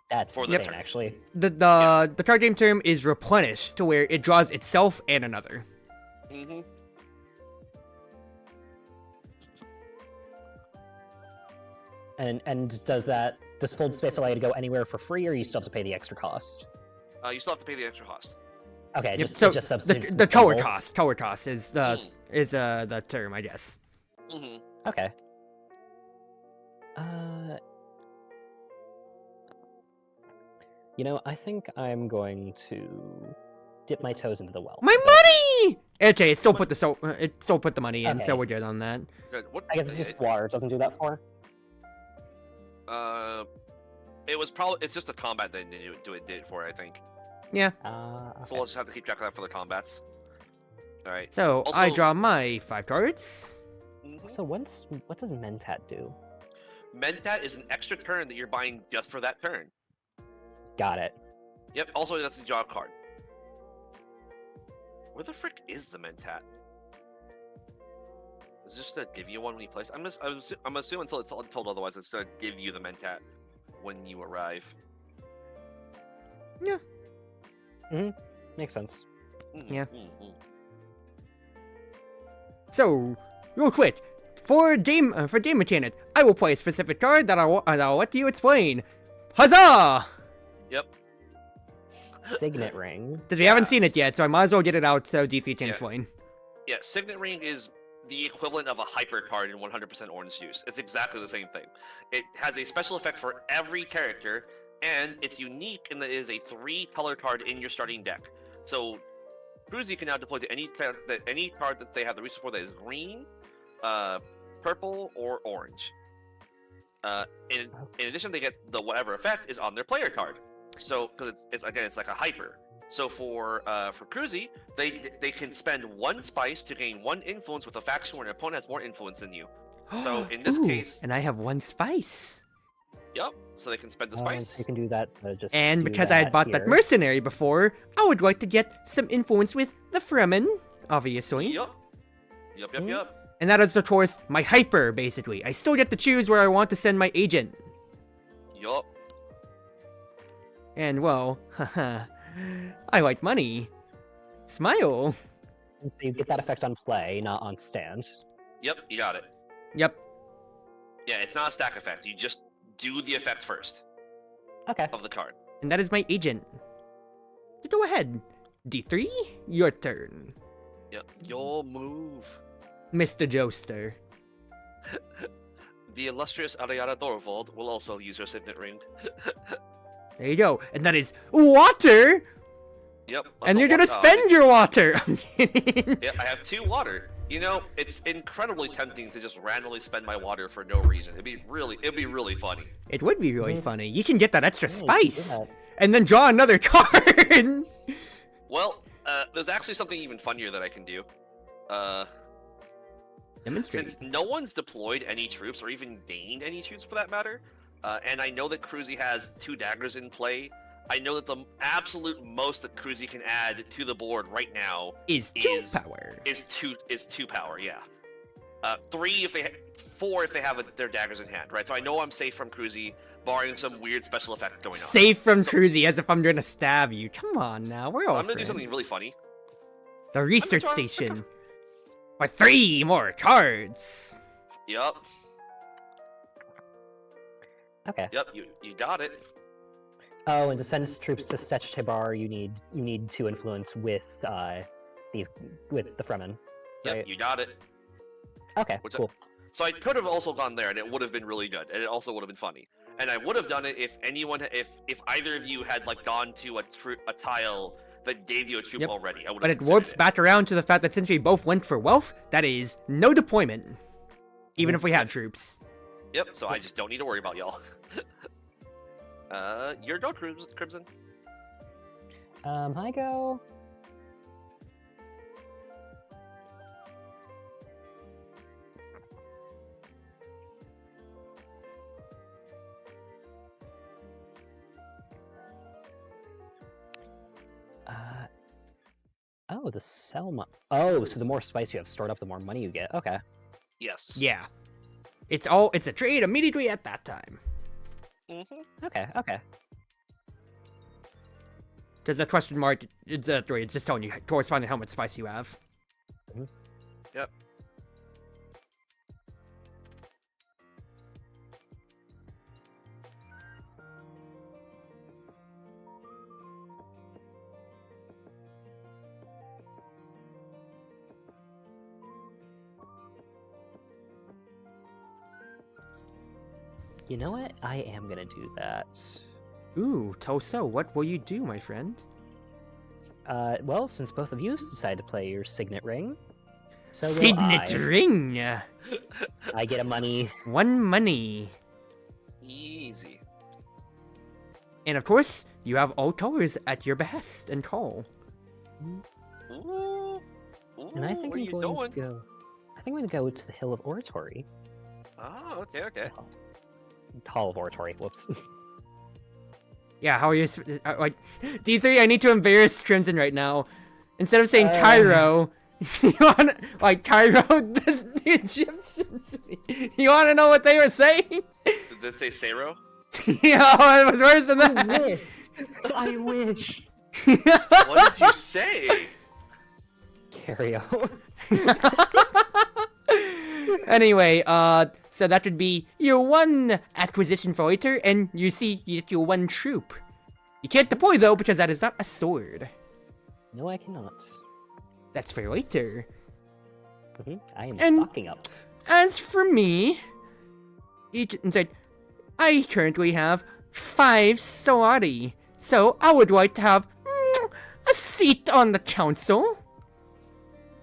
[SPEAKER 3] That's
[SPEAKER 1] For the
[SPEAKER 3] insane,
[SPEAKER 1] turn.
[SPEAKER 3] actually.
[SPEAKER 2] The card game term is replenish, to where it draws itself and another.
[SPEAKER 1] Mm-hmm.
[SPEAKER 3] And does fold space allow you to go anywhere for free, or you still have to pay the extra cost?
[SPEAKER 1] You still have to pay the extra cost.
[SPEAKER 3] Okay,
[SPEAKER 2] Yep,
[SPEAKER 3] just
[SPEAKER 2] so
[SPEAKER 3] it just substitutes
[SPEAKER 2] the color
[SPEAKER 3] symbol.
[SPEAKER 2] toss. Color toss is the term, I guess.
[SPEAKER 1] Mm-hmm.
[SPEAKER 3] Okay. You know, I think I'm going to dip my toes into the well.
[SPEAKER 2] My money! Okay, it still put the money in, so
[SPEAKER 3] Okay.
[SPEAKER 2] we're good on that.
[SPEAKER 1] Good. What?
[SPEAKER 3] I guess it's just water. It doesn't do that for.
[SPEAKER 1] It was probably it's just the combat that did it for. I think.
[SPEAKER 2] Yeah.
[SPEAKER 1] So
[SPEAKER 3] Okay.
[SPEAKER 1] we'll just have to keep track of that for the combats. All right.
[SPEAKER 2] So I
[SPEAKER 1] Also-
[SPEAKER 2] draw my 5 cards.
[SPEAKER 1] Mm-hmm.
[SPEAKER 3] So what does Mentat do?
[SPEAKER 1] Mentat is an extra turn that you're buying just for that turn.
[SPEAKER 3] Got it.
[SPEAKER 1] Yep. Also, that's the draw a card. Where the frick is the Mentat? Is it just gonna give you one when you place? I'm assuming until it's told otherwise, it's gonna give you the Mentat when you arrive.
[SPEAKER 3] Makes sense.
[SPEAKER 2] Yeah.
[SPEAKER 1] Mhm.
[SPEAKER 2] So, real quick, for game mechanic, I will play a specific card that I'll let you explain. Huzzah!
[SPEAKER 1] Yep.
[SPEAKER 3] Signet ring.
[SPEAKER 2] Because we haven't seen it
[SPEAKER 1] Yes.
[SPEAKER 2] yet, so I might as well get it out so DC can
[SPEAKER 1] Yeah.
[SPEAKER 2] explain.
[SPEAKER 1] Yeah. Signet Ring is the equivalent of a hyper card in 100% orange juice. It's exactly the same thing. It has a special effect for every character, and it's unique in that it is a 3-color card in your starting deck. So, Cruzy can now deploy to any card that they have the resource for that is green, purple, or orange. In addition, they get the whatever effect is on their player card. So, because it's like a hyper. So for Cruzy, they can spend 1 spice to gain 1 influence with a faction where an opponent has more influence than you. So in this
[SPEAKER 2] Ooh,
[SPEAKER 1] case,
[SPEAKER 2] and I have 1 spice.
[SPEAKER 1] yep. So they can spend the
[SPEAKER 3] So
[SPEAKER 1] spice.
[SPEAKER 3] you can do that. Just
[SPEAKER 2] And
[SPEAKER 3] do
[SPEAKER 2] because I had bought that
[SPEAKER 3] here.
[SPEAKER 2] mercenary before, I would like to get some influence with the Fremen, obviously.
[SPEAKER 1] Yup.
[SPEAKER 3] Hmm.
[SPEAKER 1] Yup.
[SPEAKER 2] And that is, of course, my hyper, basically. I still get to choose where I want to send my agent.
[SPEAKER 1] Yup.
[SPEAKER 2] And, well, haha, I like money. Smile.
[SPEAKER 3] So you get that effect on play, not on stand.
[SPEAKER 1] Yep. You got it.
[SPEAKER 2] Yep.
[SPEAKER 1] Yeah, it's not a stack effect. You just do the effect first
[SPEAKER 3] Okay.
[SPEAKER 1] of the card.
[SPEAKER 2] And that is my agent. So go ahead. D3, your turn.
[SPEAKER 1] Yep. Your move.
[SPEAKER 2] Mr. Joester.
[SPEAKER 1] The illustrious Ariana Dorvald will also use her signet ring.
[SPEAKER 2] There you go. And that is water!
[SPEAKER 1] Yep.
[SPEAKER 2] And you're gonna spend your water! I'm kidding.
[SPEAKER 1] Yeah, I have 2 water. You know, it's incredibly tempting to just randomly spend my water for no reason. It'd be really funny.
[SPEAKER 2] It would be really funny. You can get that extra
[SPEAKER 3] Yeah, you can do
[SPEAKER 2] spice!
[SPEAKER 3] that.
[SPEAKER 2] And then draw another card!
[SPEAKER 1] Well, there's actually something even funnier that I can do.
[SPEAKER 2] Demonstrate.
[SPEAKER 1] Since no one's deployed any troops or even gained any troops for that matter, and I know that Cruzy has 2 daggers in play, I know that the absolute most that Cruzy can add to the board right now
[SPEAKER 2] Is 2 power.
[SPEAKER 1] is two power. Yeah. 3 if they 4 if they have their daggers in hand, right? So I know I'm safe from Cruzy, barring some weird special effect going on.
[SPEAKER 2] Safe from Cruzy, as if I'm gonna stab you. Come on now, we're all
[SPEAKER 1] I'm gonna do
[SPEAKER 2] friends.
[SPEAKER 1] something really funny.
[SPEAKER 2] The research station. For 3 more cards.
[SPEAKER 1] Yup.
[SPEAKER 3] Okay.
[SPEAKER 1] Yep. You got it.
[SPEAKER 3] Oh, and to send troops to Sechtabar, you need 2 influence with the Fremen.
[SPEAKER 1] Yep.
[SPEAKER 3] Right?
[SPEAKER 1] You got it.
[SPEAKER 3] Okay. Cool.
[SPEAKER 1] So I could have also gone there, and it would have been really good, and it also would have been funny. And I would have done it if either of you had like gone to a tile that gave you a troop already. I would.
[SPEAKER 2] But it warps back around to the fact that since we both went for wealth, that is no deployment, even if we had troops.
[SPEAKER 1] Yep. So I just don't need to worry about y'all. Your go, Crimson.
[SPEAKER 3] I go. Oh, the Selma. Oh, so the more spice you have stored up, the more money you get. Okay.
[SPEAKER 1] Yes.
[SPEAKER 2] Yeah. It's a trade immediately at that time.
[SPEAKER 3] Okay. Okay.
[SPEAKER 2] Because the question mark, it's just telling you corresponding how much spice you have.
[SPEAKER 1] Yep.
[SPEAKER 3] You know what? I am gonna do that.
[SPEAKER 2] Ooh, Toso, what will you do, my friend?
[SPEAKER 3] Well, since both of you decided to play your signet ring, so will
[SPEAKER 2] Signet ring!
[SPEAKER 3] I get a money.
[SPEAKER 2] 1 money.
[SPEAKER 1] Easy.
[SPEAKER 2] And of course, you have all colors at your behest and call.
[SPEAKER 1] Ooh.
[SPEAKER 3] And I think
[SPEAKER 1] where
[SPEAKER 3] I'm
[SPEAKER 1] you
[SPEAKER 3] going
[SPEAKER 1] going?
[SPEAKER 3] to go. I think I'm going to go to the Hill of Oratory.
[SPEAKER 1] Oh, okay.
[SPEAKER 3] Hall of Oratory. Whoops.
[SPEAKER 2] Yeah, how are you? Like, D3, I need to embarrass Crimson right now. Instead of saying Cairo, you want like Cairo, the Egyptians. You want to know what they were saying?
[SPEAKER 1] Did they say Sero?
[SPEAKER 2] Yeah, it was worse than that.
[SPEAKER 3] I wish.
[SPEAKER 1] What did you say?
[SPEAKER 3] Carry on.
[SPEAKER 2] Anyway, so that would be your 1 acquisition for later, and you get your 1 troop. You can't deploy though, because that is not a sword.
[SPEAKER 3] No, I cannot.
[SPEAKER 2] That's for later.
[SPEAKER 3] I am
[SPEAKER 2] And-
[SPEAKER 3] stocking up.
[SPEAKER 2] As for me, I currently have 5 Solari, so I would like to have a seat on the council.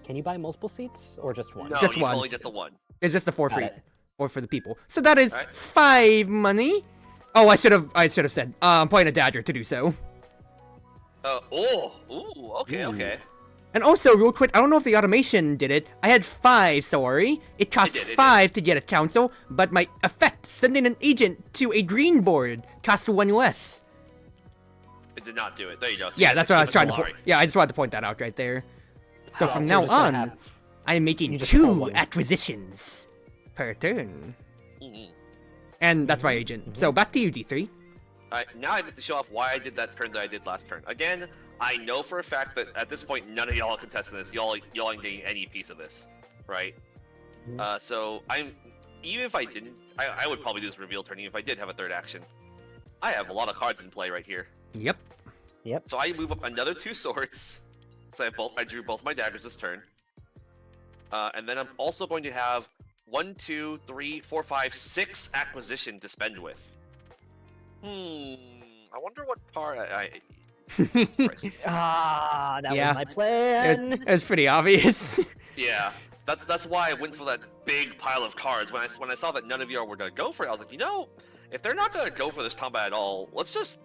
[SPEAKER 3] Can you buy multiple seats or just one?
[SPEAKER 1] No,
[SPEAKER 2] Just
[SPEAKER 1] you
[SPEAKER 2] one.
[SPEAKER 1] only get the 1.
[SPEAKER 2] It's just the 4
[SPEAKER 3] Got
[SPEAKER 2] free,
[SPEAKER 3] it.
[SPEAKER 2] or for the people. So that is
[SPEAKER 1] Alright.
[SPEAKER 2] 5 money. Oh, I should have said, I'm playing a dagger to do so.
[SPEAKER 1] Okay.
[SPEAKER 2] And also, real quick, I don't know if the automation did it. I had 5 Solari. It cost
[SPEAKER 1] It did.
[SPEAKER 2] 5 to get a council, but my effect, sending an agent to a green board, cost 1 less.
[SPEAKER 1] It did not do it. There you go. So
[SPEAKER 2] Yeah,
[SPEAKER 1] you
[SPEAKER 2] that's
[SPEAKER 1] get
[SPEAKER 2] what I was
[SPEAKER 1] the
[SPEAKER 2] trying to
[SPEAKER 1] Solari.
[SPEAKER 2] point. Yeah, I just wanted to point that out right there. So
[SPEAKER 3] Oh,
[SPEAKER 2] from
[SPEAKER 3] so
[SPEAKER 2] now
[SPEAKER 3] you're just gonna
[SPEAKER 2] on,
[SPEAKER 3] have-
[SPEAKER 2] I am making
[SPEAKER 3] you just call
[SPEAKER 2] 2
[SPEAKER 3] one.
[SPEAKER 2] acquisitions per turn.
[SPEAKER 1] Mhm.
[SPEAKER 2] And that's my agent. So back to you, D3.
[SPEAKER 1] Alright, now I get to show off why I did that turn that I did last turn. Again, I know for a fact that at this point none of y'all are contesting this. Y'all ain't getting any piece of this, right? So even if I didn't, I would probably do this reveal turn even if I did have a 3rd action. I have a lot of cards in play right here.
[SPEAKER 2] Yep.
[SPEAKER 3] Yep.
[SPEAKER 1] So I move up another 2 swords. So I drew both my daggers this turn. And then I'm also going to have 1, 2, 3, 4, 5, 6 acquisition to spend with. I wonder what part Christ.
[SPEAKER 3] That
[SPEAKER 2] Yeah.
[SPEAKER 3] was my plan.
[SPEAKER 2] It was pretty obvious.
[SPEAKER 1] Yeah, that's why I went for that big pile of cards. When I saw that none of y'all were gonna go for it, I was like, if they're not gonna go for this combat at all, let's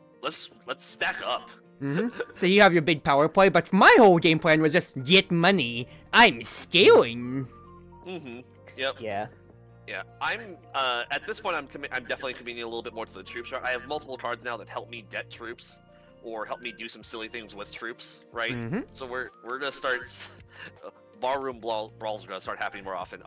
[SPEAKER 1] stack up.
[SPEAKER 2] So you have your big power play, but my whole game plan was just get money. I'm scaling.
[SPEAKER 1] Yep.
[SPEAKER 3] Yeah.
[SPEAKER 1] Yeah. I'm at this point I'm definitely committing a little bit more to the troops. I have multiple cards now that help me debt troops. or help me do some silly things with troops, right?
[SPEAKER 2] Mhm.
[SPEAKER 1] So we're gonna start barroom brawls are gonna start happening more often.